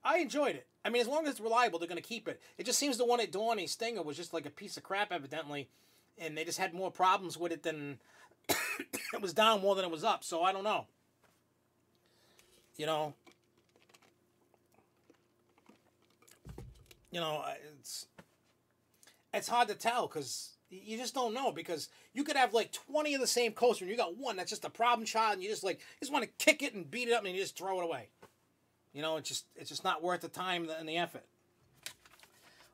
I enjoyed it. I mean, as long as it's reliable, they're going to keep it. It just seems the one at Dorney, Stinger, was just like a piece of crap, evidently, and they just had more problems with it than it was down more than it was up. So I don't know. It's hard to tell because you just don't know, because you could have like 20 of the same coaster and you got one that's just a problem child, and you just want to kick it and beat it up and you just throw it away. It's just not worth the time and the effort.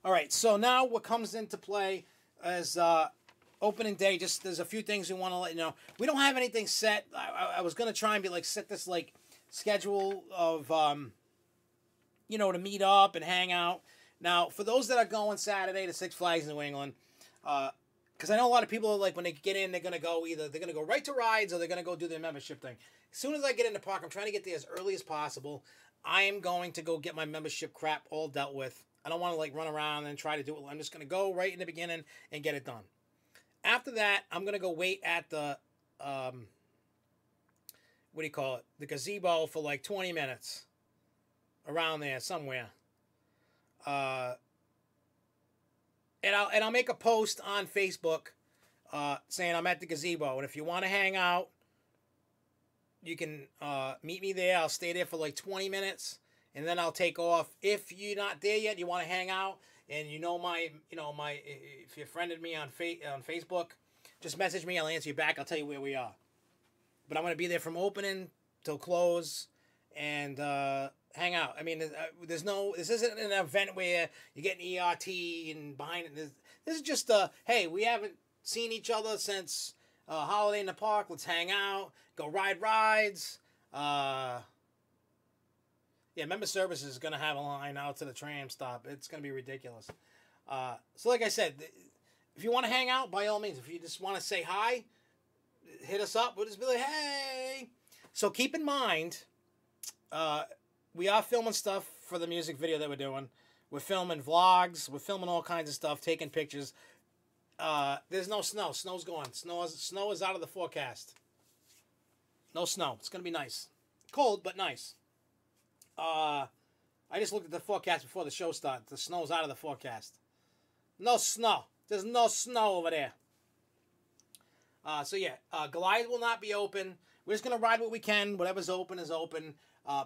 All right, so now what comes into play is opening day. Just there's a few things we want to let you know. We don't have anything set. I was gonna try and be set this schedule of to meet up and hang out. Now, for those that are going Saturday to Six Flags New England, because I know a lot of people are when they get in, they're going to go right to rides, or they're going to go do their membership thing. As soon as I get in the park, I'm trying to get there as early as possible. I am going to go get my membership crap all dealt with. I don't want to run around and try to do it. I'm just going to go right in the beginning and get it done. After that, I'm going to go wait at the, the gazebo for 20 minutes. Around there somewhere. And I'll make a post on Facebook saying I'm at the gazebo, and if you want to hang out, you can meet me there. I'll stay there for 20 minutes, and then I'll take off. If you're not there yet, you want to hang out, and if you friended me on Facebook, just message me. I'll answer you back. I'll tell you where we are. But I'm going to be there from opening till close, and hang out. I mean, there's no. This isn't an event where you get an ERT and behind it. This is just hey, we haven't seen each other since Holiday in the Park. Let's hang out, go ride rides. Yeah, member services is gonna have a line out to the tram stop. It's gonna be ridiculous. So like I said, if you want to hang out, by all means. If you just want to say hi, hit us up. We'll just be like, hey. So keep in mind, we are filming stuff for the music video that we're doing. We're filming vlogs. We're filming all kinds of stuff, taking pictures. There's no snow. Snow's gone. Snow is out of the forecast. No snow. It's gonna be nice. Cold, but nice. I just looked at the forecast before the show started. The snow's out of the forecast. No snow. There's no snow over there. So yeah, Goliath will not be open. We're just gonna ride what we can. Whatever's open is open.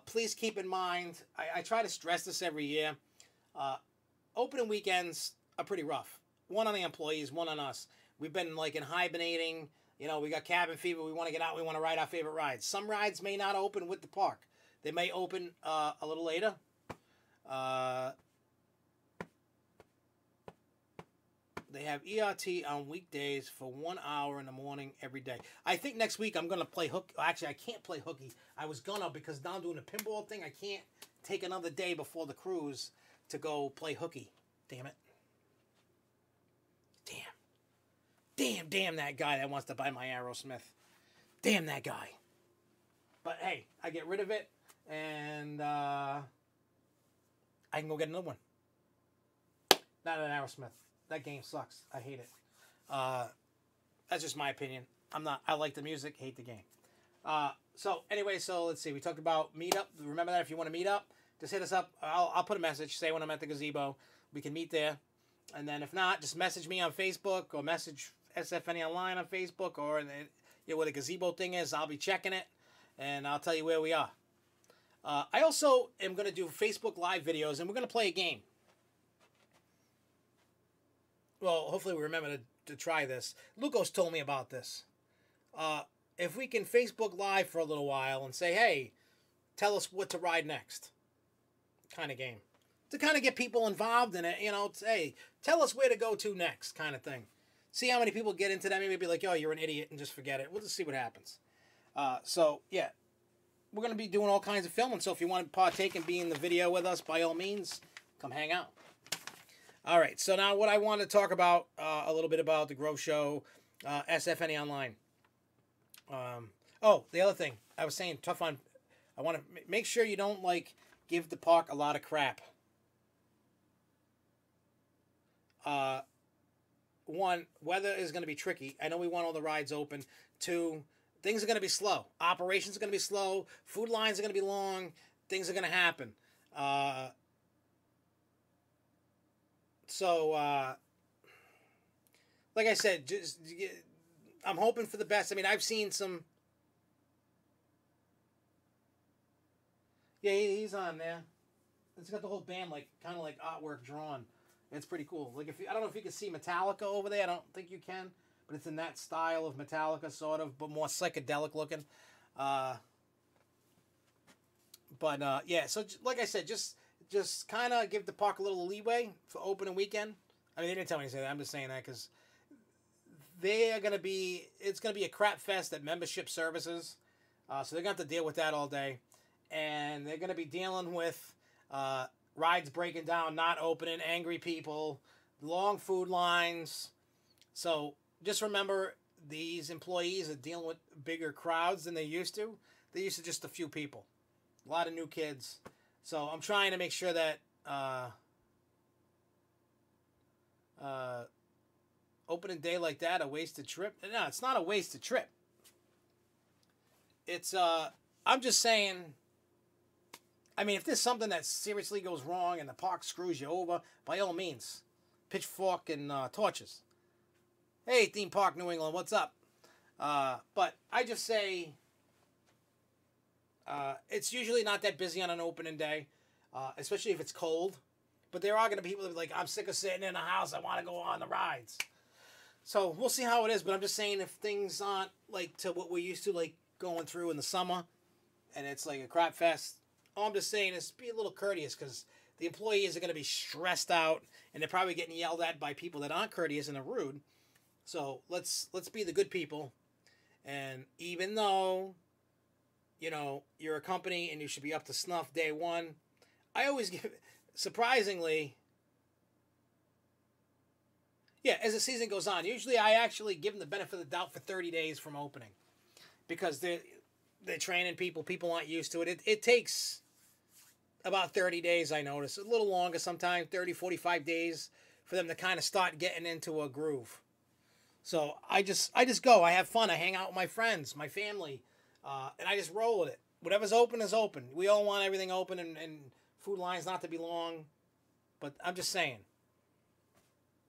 Please keep in mind, I try to stress this every year. Opening weekends are pretty rough. One on the employees, one on us. We've been like in hibernating. You know, we got cabin fever. We want to get out. We want to ride our favorite rides. Some rides may not open with the park. They may open a little later. They have ERT on weekdays for 1 hour in the morning every day. I think next week I'm going to play hook. Actually, I can't play hooky. I was going to because now I'm doing a pinball thing. I can't take another day before the cruise to go play hooky. Damn it. Damn that guy that wants to buy my Aerosmith. Damn that guy. But hey, I get rid of it. And I can go get another one. Not an Aerosmith. That game sucks. I hate it. That's just my opinion. I like the music, hate the game. So anyway, so let's see. We talked about meetup. Remember that if you want to meet up, just hit us up. I'll put a message. Say when I'm at the gazebo. We can meet there. And then if not, just message me on Facebook or message SFNE Online on Facebook or where the gazebo thing is. I'll be checking it and I'll tell you where we are. I also am going to do Facebook Live videos, and we're going to play a game. Well, hopefully we remember to try this. Lucas told me about this. If we can Facebook Live for a little while and say, hey, tell us what to ride next. Kind of game. To kind of get people involved in it, you know, hey, tell us where to go to next kind of thing. See how many people get into that. Maybe be like, oh, you're an idiot, and just forget it. We'll just see what happens. So, yeah. We're going to be doing all kinds of filming, so if you want to partake and be in the video with us, by all means, come hang out. All right, so now what I want to talk about, a little bit about the Grove Show, SFNE Online. Oh, the other thing, I was saying, tough on, I want to make sure you don't, like, give the park a lot of crap. One, weather is going to be tricky. I know we want all the rides open. Two, things are going to be slow. Operations are going to be slow. Food lines are going to be long. Things are going to happen. Like I said, I'm hoping for the best. I mean, I've seen some. Yeah, he's on there. It's got the whole band, like kind of like artwork drawn. It's pretty cool. Like I don't know if you can see Metallica over there. I don't think you can. But it's in that style of Metallica, sort of, but more psychedelic looking. Yeah, so like I said, just kind of give the park a little leeway for opening weekend. I mean, they didn't tell me to say that. I'm just saying that because it's going to be a crap fest at membership services. So they're going to have to deal with that all day. And they're going to be dealing with rides breaking down, not opening, angry people, long food lines. So just remember, these employees are dealing with bigger crowds than they used to. They used to just a few people. A lot of new kids. So I'm trying to make sure that opening day like that, a wasted trip. No, it's not a wasted trip. It's, I'm just saying, I mean, if there's something that seriously goes wrong and the park screws you over, by all means, pitchfork and torches. Hey, Theme Park New England, what's up? But I just say it's usually not that busy on an opening day, especially if it's cold. But there are going to be people that are like, I'm sick of sitting in the house. I want to go on the rides. So we'll see how it is. But I'm just saying, if things aren't like to what we're used to, like going through in the summer, and it's like a crap fest, All I'm just saying is be a little courteous, because the employees are going to be stressed out, and they're probably getting yelled at by people that aren't courteous and are rude. So let's be the good people. And even though, you're a company and you should be up to snuff day one, I always give, surprisingly, yeah, as the season goes on, usually I actually give them the benefit of the doubt for 30 days from opening, because they're training people. People aren't used to it. It takes about 30 days, I notice. A little longer sometimes, 30, 45 days for them to kind of start getting into a groove. So I just go. I have fun. I hang out with my friends, my family, and I just roll with it. Whatever's open is open. We all want everything open and food lines not to be long. But I'm just saying.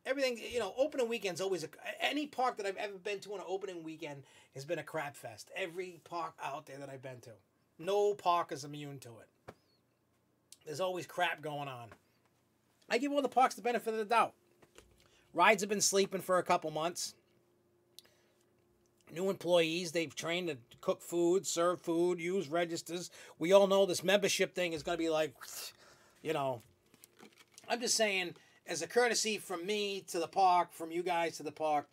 Everything, opening weekend's always any park that I've ever been to on an opening weekend has been a crap fest. Every park out there that I've been to. No park is immune to it. There's always crap going on. I give all the parks the benefit of the doubt. Rides have been sleeping for a couple months. New employees, they've trained to cook food, serve food, use registers. We all know this membership thing is going to be like, I'm just saying, as a courtesy from me to the park, from you guys to the park,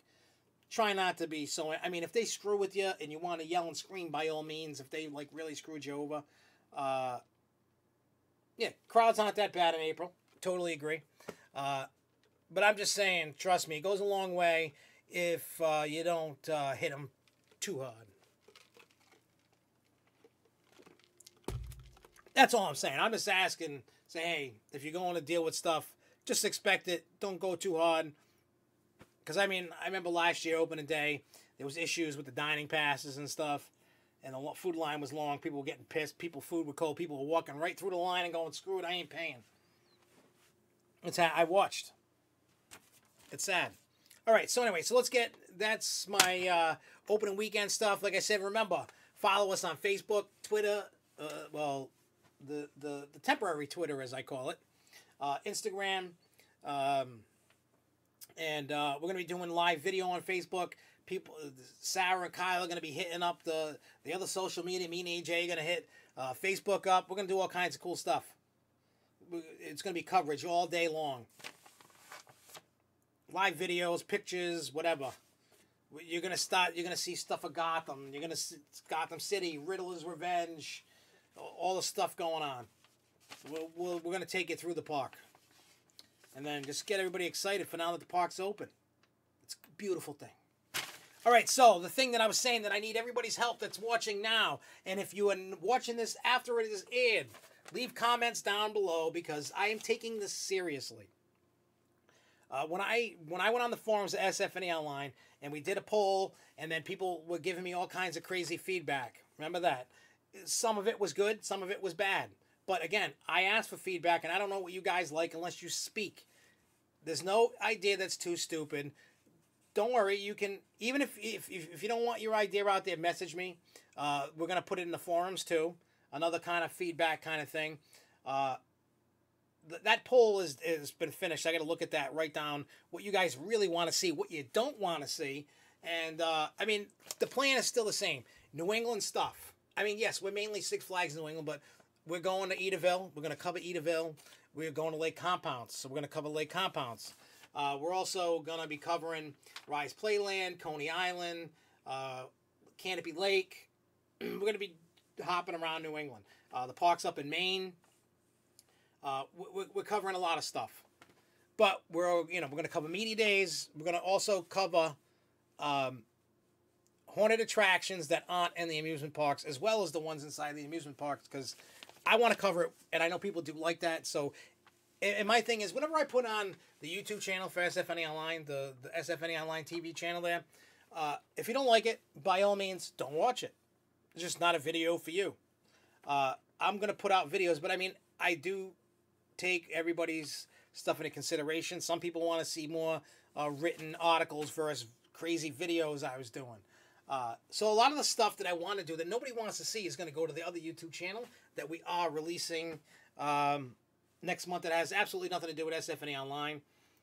try not to be so... I mean, if they screw with you and you want to yell and scream, by all means, if they, really screwed you over. Yeah, crowds aren't that bad in April. Totally agree. But I'm just saying, trust me, it goes a long way if you don't hit them too hard. That's all I'm saying. I'm just asking, say, hey, if you're going to deal with stuff, just expect it. Don't go too hard. Because, I remember last year, opening day, there was issues with the dining passes and stuff. And the food line was long. People were getting pissed. Food were cold. People were walking right through the line and going, screw it, I ain't paying. I watched. It's sad. All right, so anyway, that's my opening weekend stuff. Like I said, remember, follow us on Facebook, Twitter, the temporary Twitter, as I call it, Instagram, and we're going to be doing live video on Facebook. Sarah and Kyle are going to be hitting up the other social media. Me and AJ are going to hit Facebook up. We're going to do all kinds of cool stuff. It's going to be coverage all day long. Live videos, pictures, whatever. You're going to see stuff of Gotham. You're going to see Gotham City, Riddler's Revenge, all the stuff going on. We're going to take it through the park. And then just get everybody excited for now that the park's open. It's a beautiful thing. All right, so the thing that I was saying that I need everybody's help that's watching now. And if you are watching this after it is aired, leave comments down below, because I am taking this seriously. When I went on the forums at SFNE Online and we did a poll, and then people were giving me all kinds of crazy feedback. Remember that? Some of it was good, some of it was bad. But again, I asked for feedback, and I don't know what you guys like unless you speak. There's no idea that's too stupid. Don't worry, you can, even if you don't want your idea out there, message me. We're going to put it in the forums too. Another kind of feedback kind of thing. That poll has been finished. I got to look at that, write down what you guys really want to see, what you don't want to see. And, the plan is still the same. New England stuff. Yes, we're mainly Six Flags New England, but we're going to Edaville. We're going to cover Edaville. We're going to Lake Compounce, so we're going to cover Lake Compounce. We're also going to be covering Rise Playland, Coney Island, Canopy Lake. We're going to be hopping around New England. The parks up in Maine. We're covering a lot of stuff. But we're going to cover media days. We're going to also cover haunted attractions that aren't in the amusement parks, as well as the ones inside the amusement parks, because I want to cover it, and I know people do like that. So, and my thing is, whenever I put on the YouTube channel for SFNE Online, the SFNE Online TV channel there, if you don't like it, by all means, don't watch it. It's just not a video for you. I'm going to put out videos, but I do take everybody's stuff into consideration. Some people want to see more written articles versus crazy videos I was doing. So a lot of the stuff that I want to do that nobody wants to see is going to go to the other YouTube channel that we are releasing next month. That has absolutely nothing to do with SFNE Online.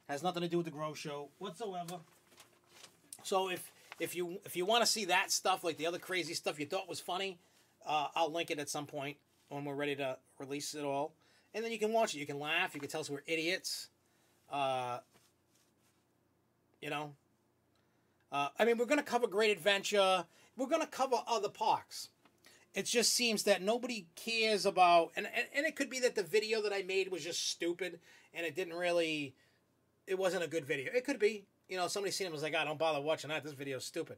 Has nothing to do with the Grow Show whatsoever. So if you want to see that stuff, like the other crazy stuff you thought was funny, I'll link it at some point. when we're ready to release it all. And then you can watch it. You can laugh. You can tell us we're idiots. You know. I mean, we're going to cover Great Adventure. We're going to cover other parks. It just seems that nobody cares about... And it could be that the video that I made was just stupid. And it didn't really... It wasn't a good video. It could be. You know, somebody seen it and was like, oh, don't bother watching that. This video's stupid.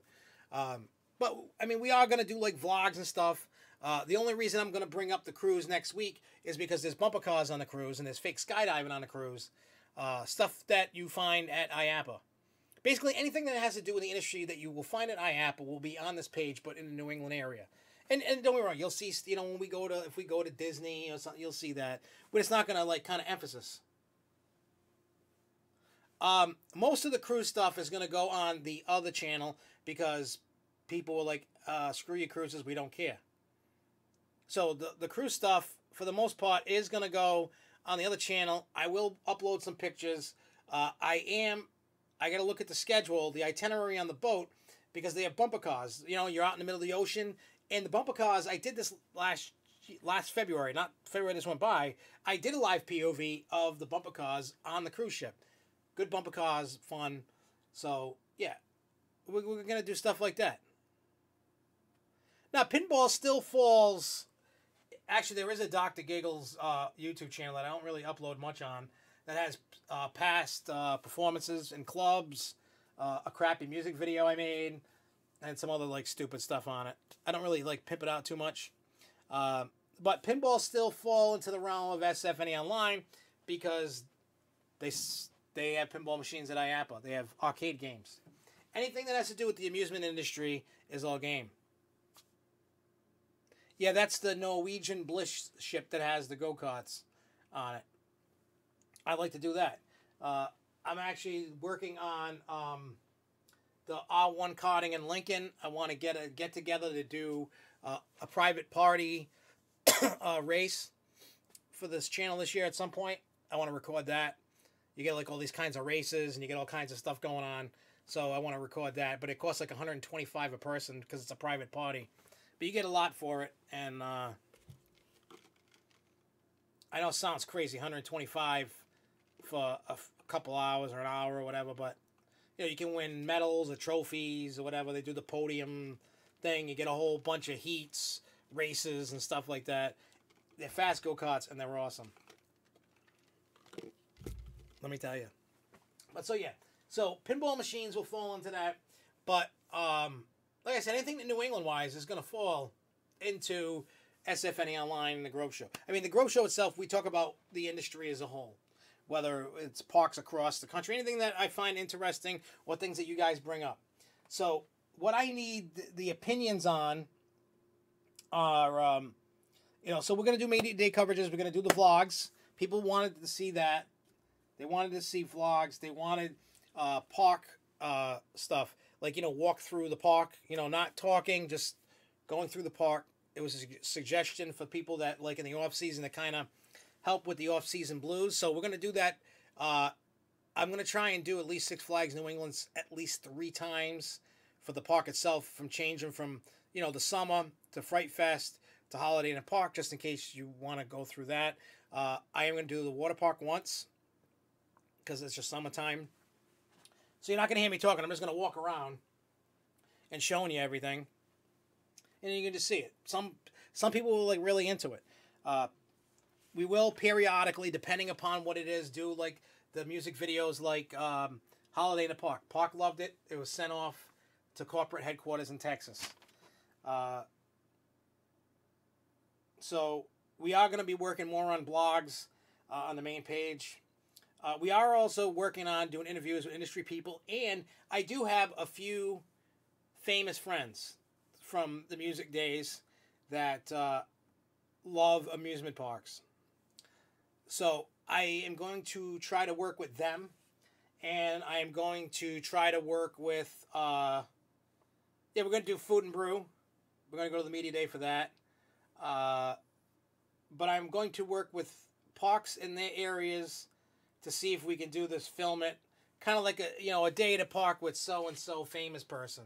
But, I mean, we are going to do, like, vlogs and stuff. The only reason I'm going to bring up the cruise next week is because there's bumper cars on the cruise and there's fake skydiving on the cruise. Stuff that you find at IAPA. Basically, anything that has to do with the industry that you will find at IAPA will be on this page, but in the New England area. And don't get me wrong, you'll see, you know, when we go to, if we go to Disney or something, you'll see that. But it's not going to, like, kind of emphasis. Most of the cruise stuff is going to go on the other channel because people were like, screw your cruises, we don't care. So the cruise stuff, for the most part, is going to go on the other channel. I will upload some pictures. I got to look at the schedule, the itinerary on the boat, because they have bumper cars. You know, you're out in the middle of the ocean, and the bumper cars, I did this last February, not February this went by. I did a live POV of the bumper cars on the cruise ship. Good bumper cars, fun. So, yeah, we're going to do stuff like that. Now, pinball still falls... Actually, there is a Dr. Giggles YouTube channel that I don't really upload much on that has past performances in clubs, a crappy music video I made, and some other like stupid stuff on it. I don't really like pimp it out too much. But pinball still fall into the realm of SFNE Online because they have pinball machines at IAPA. They have arcade games. Anything that has to do with the amusement industry is all game. Yeah, that's the Norwegian Bliss ship that has the go-karts on it. I'd like to do that. I'm actually working on the R1 karting in Lincoln. I want to get together to do a private party race for this channel this year at some point. I want to record that. You get like all these kinds of races and you get all kinds of stuff going on. So I want to record that. But it costs like $125 a person because it's a private party. But you get a lot for it, and I know it sounds crazy, $125 for a couple hours or an hour or whatever, but you know, you can win medals or trophies or whatever. They do the podium thing. You get a whole bunch of heats, races, and stuff like that. They're fast go-karts, and they're awesome. Let me tell you. But so, yeah. So, pinball machines will fall into that, but... like I said, anything that New England-wise is going to fall into SFNE Online and the Grove Show. I mean, the Grove Show itself, we talk about the industry as a whole, whether it's parks across the country, anything that I find interesting or things that you guys bring up. So what I need the opinions on are, you know, so we're going to do media day coverages. We're going to do the vlogs. People wanted to see that. They wanted to see vlogs. They wanted park stuff. Like, you know, walk through the park, you know, not talking, just going through the park. It was a suggestion for people that, like, in the off-season to kind of help with the off-season blues. So we're going to do that. I'm going to try and do at least Six Flags New England's at least 3 times for the park itself, from changing from, you know, the summer to Fright Fest to Holiday in the Park, just in case you want to go through that. I am going to do the water park once because it's just summertime. So you're not going to hear me talking. I'm just going to walk around and showing you everything. And you can just see it. Some people are like really into it. We will periodically, depending upon what it is, do like the music videos like Holiday in the Park. Park loved it. It was sent off to corporate headquarters in Texas. So we are going to be working more on blogs on the main page. We are also working on doing interviews with industry people, and I do have a few famous friends from the music days that love amusement parks. So I am going to try to work with them, and I am going to try to work with, yeah, we're going to do Food and Brew. We're going to go to the media day for that. But I'm going to work with parks in their areas to see if we can do this, film it, kind of like a day at a park with so-and-so famous person.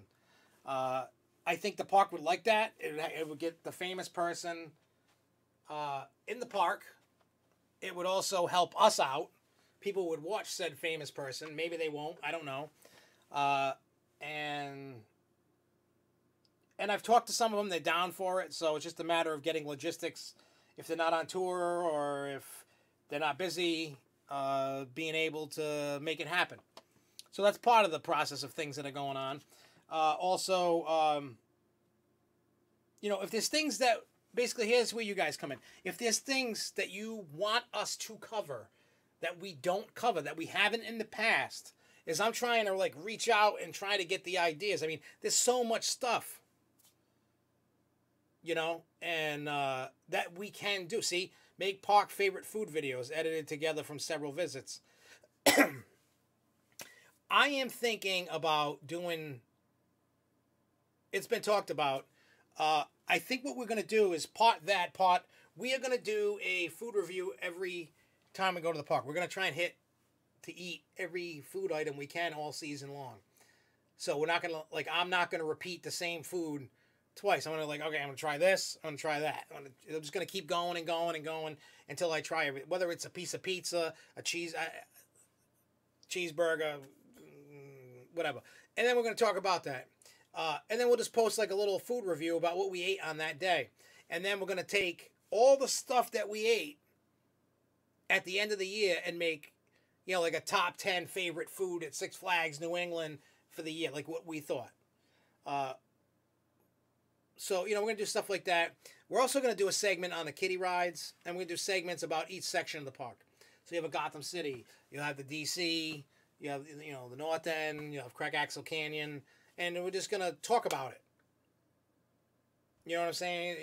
I think the park would like that. It would get the famous person in the park. It would also help us out. People would watch said famous person. Maybe they won't. I don't know. And I've talked to some of them. They're down for it. So it's just a matter of getting logistics. If they're not on tour or if they're not busy, being able to make it happen. So that's part of the process of things that are going on. Also, if there's things that, basically, here's where you guys come in. If there's things that you want us to cover that we don't cover, that we haven't in the past, is I'm trying to, like, reach out and try to get the ideas. I mean, there's so much stuff, and that we can do. See, make park favorite food videos edited together from several visits. I am thinking about doing, it's been talked about, I think what we're going to do is we are going to do a food review every time we go to the park. We're going to try and hit to eat every food item we can all season long. So we're not going to, I'm not going to repeat the same food twice. I'm going to okay, I'm going to try this, I'm going to try that. I'm just going to keep going and going and going until I try everything. Whether it's a piece of pizza, a cheeseburger, whatever. And then we're going to talk about that. And then we'll just post like a little food review about what we ate on that day. And then we're going to take all the stuff that we ate at the end of the year and make, like a top 10 favorite food at Six Flags New England for the year, like what we thought. So, we're going to do stuff like that. We're also going to do a segment on the kiddie rides, and we're going to do segments about each section of the park. So you have a Gotham City, you have the DC, you have, the North End, you have Craig Axel Canyon, and we're just going to talk about it. You know what I'm saying?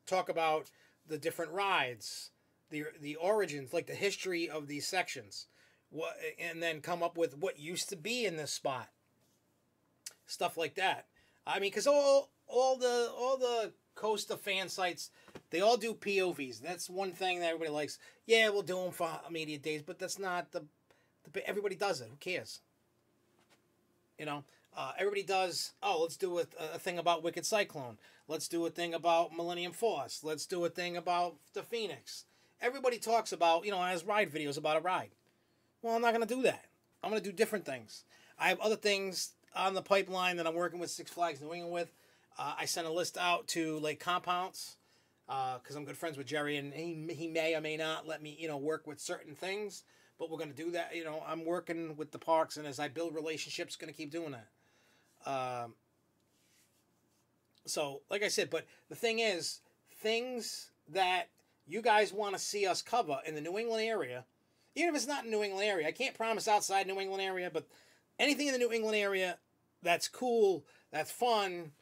Talk about the different rides, the origins, like the history of these sections, and then come up with what used to be in this spot. Stuff like that. I mean, because all the Costa fan sites, they all do POVs. That's one thing that everybody likes. Yeah, we'll do them for immediate days, but that's not everybody does it. Who cares? Everybody does, let's do a thing about Wicked Cyclone. Let's do a thing about Millennium Force. Let's do a thing about the Phoenix. Everybody talks about, has ride videos about a ride. Well, I'm not going to do that. I'm going to do different things. I have other things on the pipeline that I'm working with Six Flags New England with. I sent a list out to Lake Compounce because I'm good friends with Jerry, and he may or may not let me, work with certain things. But we're going to do that. I'm working with the parks, and as I build relationships, going to keep doing that. So, like I said, but the thing is, things that you guys want to see us cover in the New England area, even if it's not in the New England area, I can't promise outside New England area, but anything in the New England area that's cool, that's fun,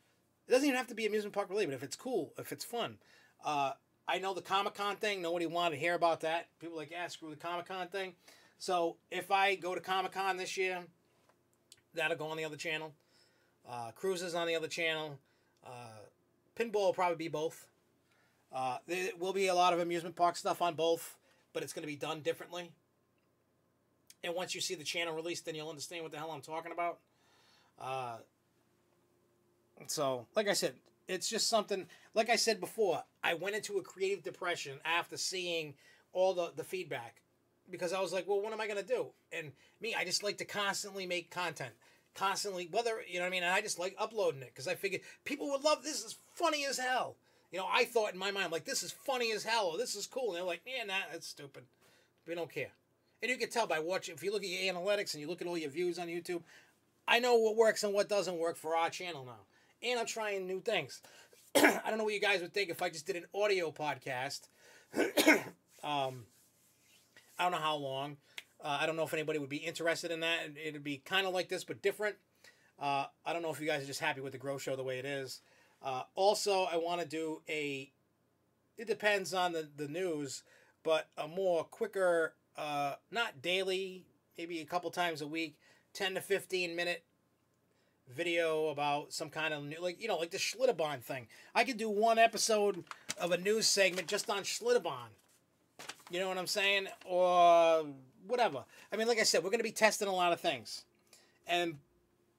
it doesn't even have to be amusement park related, but if it's cool, if it's fun. I know the Comic-Con thing, nobody wanted to hear about that. People are like, screw the Comic-Con thing. So if I go to Comic-Con this year, that'll go on the other channel. Cruises on the other channel. Pinball will probably be both. There will be a lot of amusement park stuff on both, but it's going to be done differently. And once you see the channel released, then you'll understand what the hell I'm talking about. So, like I said, it's just something, like I said before, I went into a creative depression after seeing all the feedback. Because I was like, well, what am I going to do? And I just like to constantly make content. Constantly, whether, and I just like uploading it. Because I figured people would love this. Is funny as hell. I thought in my mind, like, this is funny as hell. Or this is cool. And they're like, yeah, nah, that's stupid. We don't care. And you can tell by watching, if you look at your analytics and you look at all your views on YouTube, I know what works and what doesn't work for our channel now. And I'm trying new things. I don't know what you guys would think if I just did an audio podcast. I don't know how long. I don't know if anybody would be interested in that. It'd be kind of like this, but different. I don't know if you guys are just happy with the Grow Show the way it is. Also, I want to do it depends on the news, but a more quicker, not daily, maybe a couple times a week, 10 to 15 minute video about some kind of new, like the Schlitterbahn thing. I could do one episode of a news segment just on Schlitterbahn. You know what I'm saying? Or whatever. I mean, like I said, we're going to be testing a lot of things. And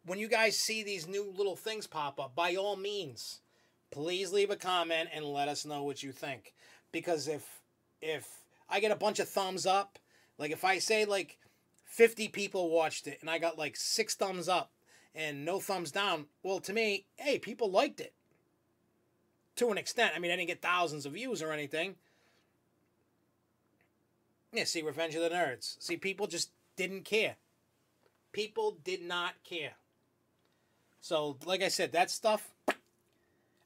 when you guys see these new little things pop up, by all means, please leave a comment and let us know what you think. because if I get a bunch of thumbs up, like if I say like 50 people watched it and I got like 6 thumbs up and no thumbs down, well, to me, hey, people liked it to an extent. I mean, I didn't get thousands of views or anything. Yeah, see, Revenge of the Nerds. See, people just didn't care. People did not care. So, like I said, that stuff,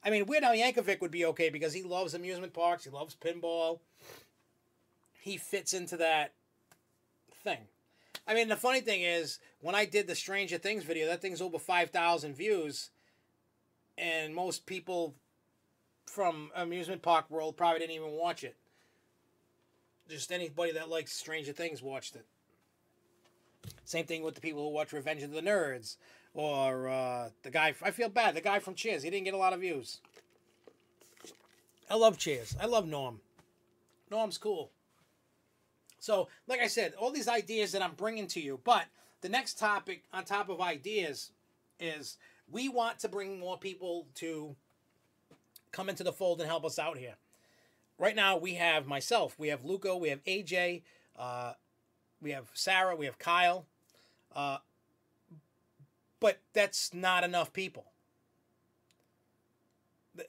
I mean, Weird Al Yankovic would be okay because he loves amusement parks. He loves pinball. He fits into that thing. I mean, the funny thing is, when I did the Stranger Things video, that thing's over 5,000 views. And most people from amusement park world probably didn't even watch it. Just anybody that likes Stranger Things watched it. Same thing with the people who watch Revenge of the Nerds. Or the guy, I feel bad, the guy from Cheers. He didn't get a lot of views. I love Cheers. I love Norm. Norm's cool. So, like I said, all these ideas that I'm bringing to you. But the next topic on top of ideas is we want to bring more people to come into the fold and help us out here. Right now, we have myself, we have Luco, we have AJ, we have Sarah, we have Kyle. But that's not enough people.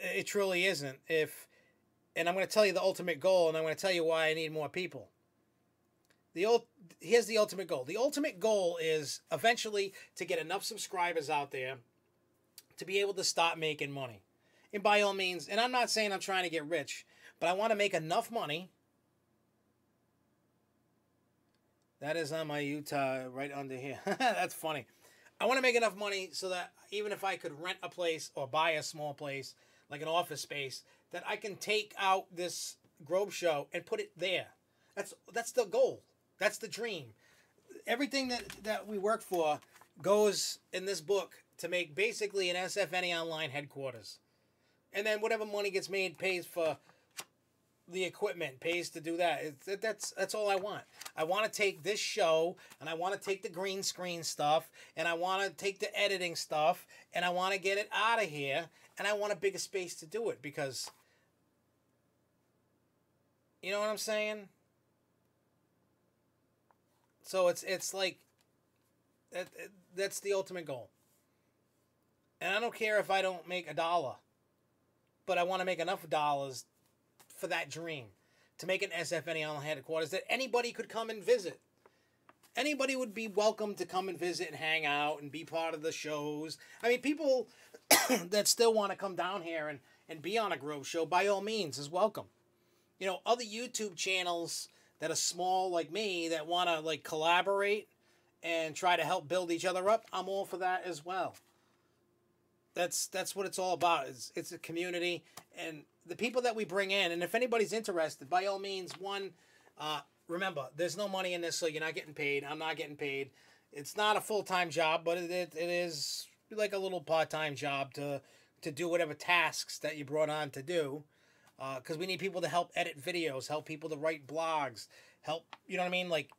It truly isn't. And I'm going to tell you the ultimate goal, and I'm going to tell you why I need more people. Here's the ultimate goal. The ultimate goal is eventually to get enough subscribers out there to be able to start making money. And by all means, and I'm not saying I'm trying to get rich, but I want to make enough money. That is on my Utah right under here. That's funny. I want to make enough money so that even if I could rent a place or buy a small place, like an office space, that I can take out this Grove show and put it there. That's the goal. That's the dream. Everything that we work for goes in this book to make basically an SFNE Online headquarters. And then whatever money gets made pays for the equipment, pays to do that. That's all I want. I want to take this show, and I want to take the green screen stuff, and I want to take the editing stuff, and I want to get it out of here, and I want a bigger space to do it because, you know what I'm saying? So it's like, that's the ultimate goal. And I don't care if I don't make $1, but I want to make enough dollars for that dream, to make an SFNE Online headquarters that anybody could come and visit. Anybody would be welcome to come and visit and hang out and be part of the shows. I mean, people that still want to come down here and be on a Grove show, by all means, is welcome. You know, other YouTube channels that are small like me that want to like collaborate and try to help build each other up, I'm all for that as well. That's what it's all about. It's a community, and the people that we bring in, and if anybody's interested, by all means, remember, there's no money in this, so you're not getting paid. I'm not getting paid. It's not a full-time job, but it is like a little part-time job to do whatever tasks that you brought on to do, because we need people to help edit videos, help people to write blogs, help, you know what I mean? Like,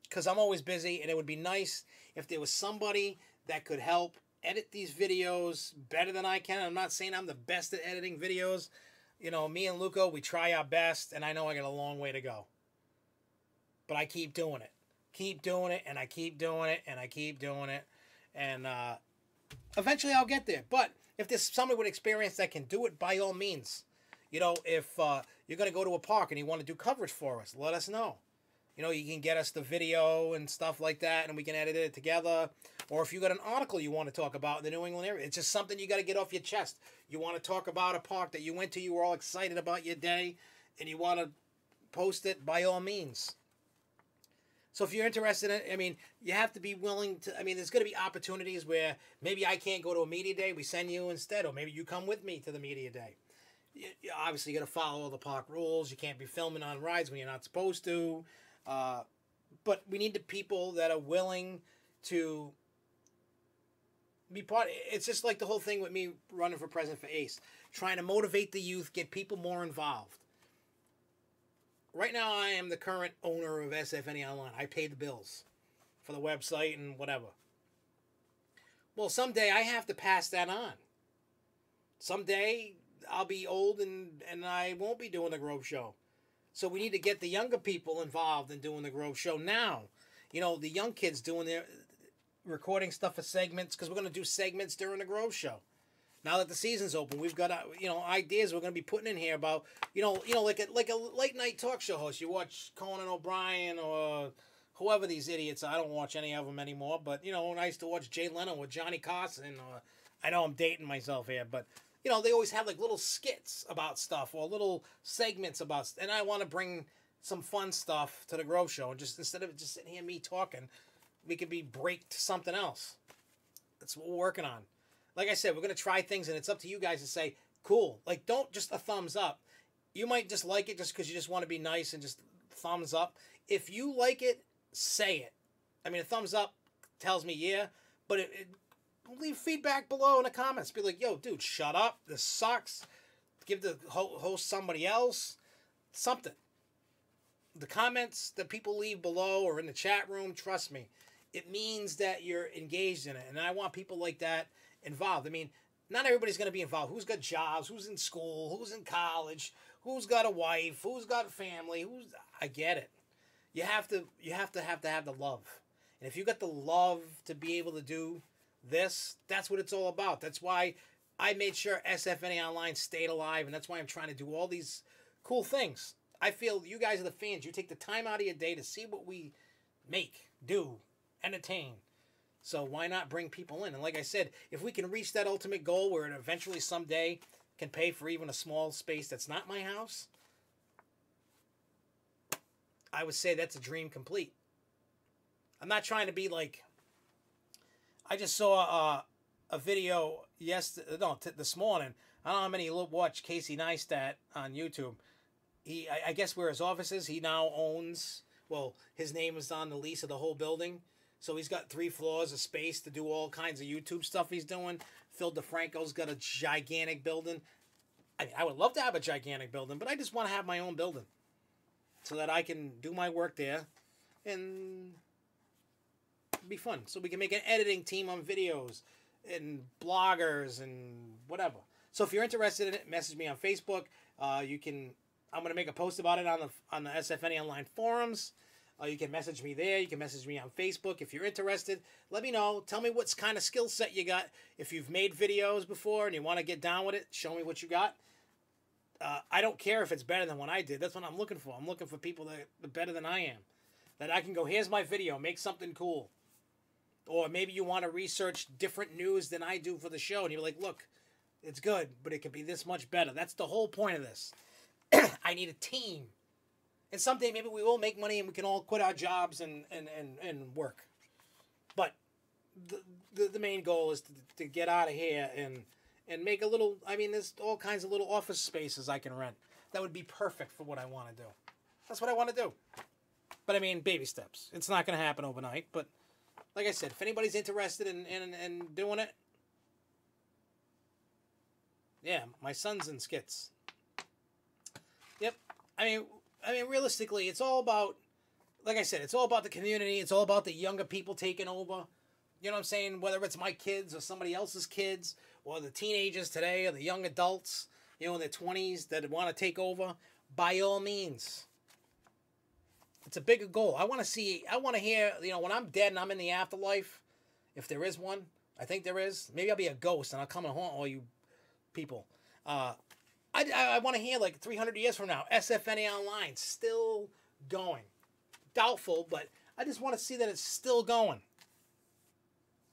because I'm always busy, and it would be nice if there was somebody that could help edit these videos better than I can. I'm not saying I'm the best at editing videos. You know, me and Luco, we try our best, and I know I got a long way to go. But I keep doing it. Keep doing it, and I keep doing it, and I keep doing it. And eventually I'll get there. But if there's somebody with experience that can do it, by all means. You know, if you're going to go to a park and you want to do coverage for us, let us know. You know, you can get us the video and stuff like that, and we can edit it together. Or if you got an article you want to talk about in the New England area, it's just something you got to get off your chest. You want to talk about a park that you went to, you were all excited about your day, and you want to post it, by all means. So if you're interested in it, I mean, you have to be willing to, I mean, there's going to be opportunities where maybe I can't go to a media day, we send you instead, or maybe you come with me to the media day. Obviously, you got to follow all the park rules. You can't be filming on rides when you're not supposed to. But we need the people that are willing to be part. It's just like the whole thing with me running for president for ACE, trying to motivate the youth, get people more involved. Right now, I am the current owner of SFNE Online. I pay the bills for the website and whatever. Well, someday I have to pass that on. Someday I'll be old and I won't be doing the Grove Show. So we need to get the younger people involved in doing the Grove Show now. You know, the young kids doing their recording stuff for segments, because we're going to do segments during the Grove Show. Now that the season's open, we've got ideas we're going to be putting in here about like a late night talk show host. You watch Conan O'Brien or whoever these idiots. I don't watch any of them anymore. But I used to watch Jay Leno with Johnny Carson. I know I'm dating myself here, but they always have like little skits about stuff or little segments about. And I want to bring some fun stuff to the Grove Show, and just instead of just sitting here me talking, we could be break to something else. That's what we're working on. Like I said, we're going to try things, and it's up to you guys to say, cool. Like, don't just a thumbs up. You might just like it just because you just want to be nice and just thumbs up. If you like it, say it. I mean, a thumbs up tells me yeah, but leave feedback below in the comments. Be like, yo, dude, shut up. This sucks. Give the host somebody else. Something. The comments that people leave below or in the chat room, trust me, it means that you're engaged in it. And I want people like that involved. I mean, not everybody's going to be involved. Who's got jobs? Who's in school? Who's in college? Who's got a wife? Who's got a family? I get it. You have to have the love. And if you got the love to be able to do this, that's what it's all about. That's why I made sure SFNE Online stayed alive, and that's why I'm trying to do all these cool things. I feel you guys are the fans. You take the time out of your day to see what we make, do, entertain. So why not bring people in? And like I said, if we can reach that ultimate goal where it eventually someday can pay for even a small space that's not my house, I would say that's a dream complete. I'm not trying to be like... I just saw a video this morning. I don't know how many watch Casey Neistat on YouTube. I guess where his office is, he now owns... Well, his name is on the lease of the whole building. So he's got 3 floors of space to do all kinds of YouTube stuff he's doing. Phil DeFranco's got a gigantic building. I mean, I would love to have a gigantic building, but I just want to have my own building so that I can do my work there and be fun. So we can make an editing team on videos and bloggers and whatever. So if you're interested in it, message me on Facebook. I'm going to make a post about it on the SFNE Online forums. You can message me there. You can message me on Facebook. If you're interested, let me know. Tell me what kind of skill set you got. If you've made videos before and you want to get down with it, show me what you got. I don't care if it's better than what I did. That's what I'm looking for. I'm looking for people that are better than I am. That I can go, here's my video, make something cool. Or maybe you want to research different news than I do for the show. And you're like, look, it's good, but it could be this much better. That's the whole point of this. I need a team. And someday maybe we will make money and we can all quit our jobs and work. But the main goal is to get out of here and make a little... I mean, there's all kinds of little office spaces I can rent. That would be perfect for what I want to do. That's what I want to do. But I mean, baby steps. It's not going to happen overnight. But like I said, if anybody's interested in doing it, yeah, my son's in skits. Yep. I mean, realistically, it's all about, like I said, it's all about the community. It's all about the younger people taking over. You know what I'm saying? Whether it's my kids or somebody else's kids or the teenagers today or the young adults, in their 20s that want to take over, by all means. It's a bigger goal. I want to hear, when I'm dead and I'm in the afterlife, if there is one, I think there is. Maybe I'll be a ghost and I'll come and haunt all you people. I want to hear, like, 300 years from now, SFNE Online still going. Doubtful, but I just want to see that it's still going.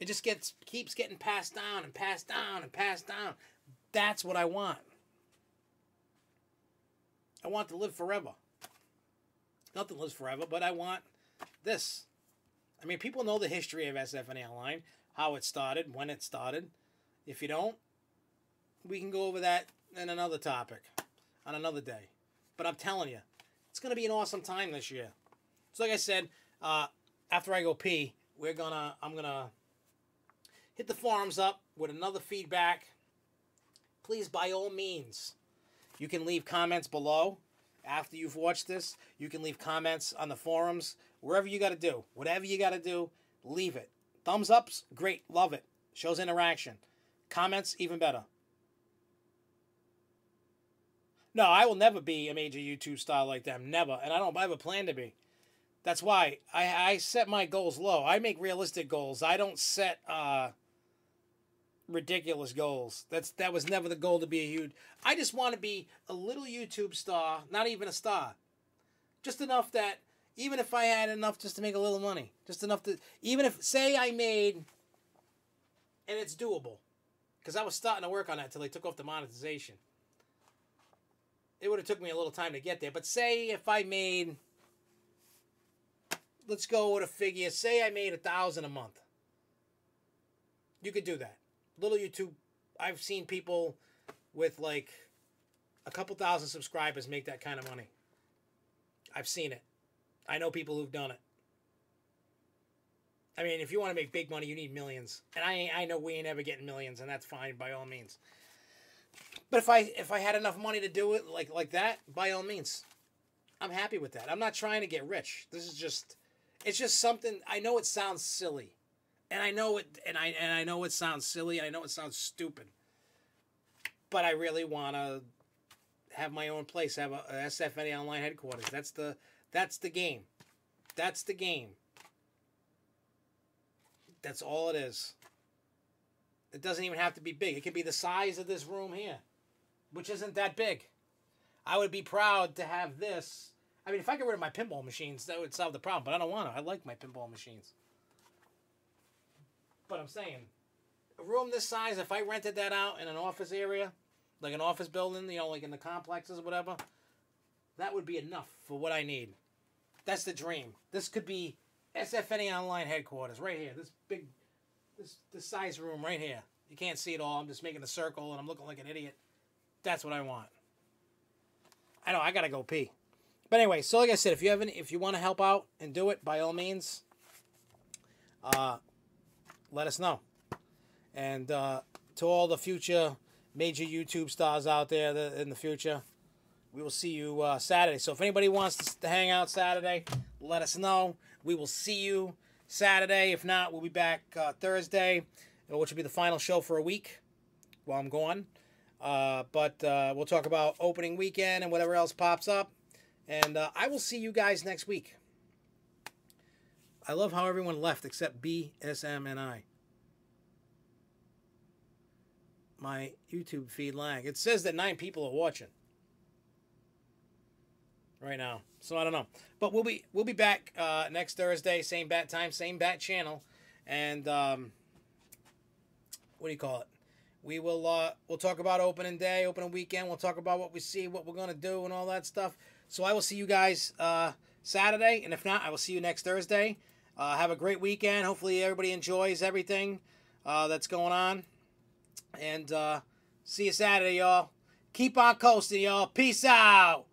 It just keeps getting passed down and passed down and passed down. That's what I want. I want to live forever. Nothing lives forever, but I want this. I mean, people know the history of SFNE Online, how it started, when it started. If you don't, we can go over that in another topic, on another day. But I'm telling you, it's going to be an awesome time this year. So like I said, after I go pee, I'm going to hit the forums up with another feedback. Please, by all means, you can leave comments below. After you've watched this, you can leave comments on the forums, wherever you got to do. Whatever you got to do, leave it. Thumbs ups, great, love it. Shows interaction. Comments, even better. No, I will never be a major YouTube star like them. Never. And I don't have a plan to be. That's why I set my goals low. I make realistic goals. I don't set ridiculous goals. That was never the goal to be a huge. I just want to be a little YouTube star, not even a star. Just enough that even if I had enough just to make a little money, just enough to, even if, say I made, and it's doable, because I was starting to work on that until they took off the monetization. It would have took me a little time to get there. But say if I made, let's go with a figure, say I made $1,000 a month. You could do that. Little YouTube, I've seen people with like a couple thousand subscribers make that kind of money. I've seen it. I know people who've done it. I mean, if you want to make big money, you need millions. And I know we ain't ever getting millions, and that's fine by all means. But if I had enough money to do it like that, by all means, I'm happy with that. I'm not trying to get rich. This is just, it's just something. I know it sounds silly, and I know it, and I know it sounds silly, and I know it sounds stupid. But I really want to have my own place, have a SFNE Online headquarters. That's the game. That's the game. That's all it is. It doesn't even have to be big. It can be the size of this room here, which isn't that big. I would be proud to have this. I mean, if I get rid of my pinball machines, that would solve the problem, but I don't want to. I like my pinball machines. But I'm saying, a room this size, if I rented that out in an office area, like an office building, you know, like in the complexes or whatever, that would be enough for what I need. That's the dream. This could be SFNE Online headquarters right here. This big, this size room right here. You can't see it all. I'm just making a circle and I'm looking like an idiot. That's what I want. I know I gotta go pee. But anyway, so like I said, if you want to help out and do it, by all means, let us know. And to all the future major YouTube stars out there in the future, we will see you Saturday. So if anybody wants to hang out Saturday, let us know. We will see you Saturday. If not, we'll be back Thursday, which will be the final show for a week while I'm gone. But we'll talk about opening weekend and whatever else pops up. And I will see you guys next week. I love how everyone left except BSM and I. My YouTube feed lag. It says that 9 people are watching right now, so I don't know. But we'll be back next Thursday, same bat time, same bat channel, and what do you call it? We'll talk about opening day, opening weekend. We'll talk about what we see, what we're gonna do, and all that stuff. So I will see you guys Saturday, and if not, I will see you next Thursday. Have a great weekend. Hopefully everybody enjoys everything that's going on. And see you Saturday, y'all. Keep on coasting, y'all. Peace out.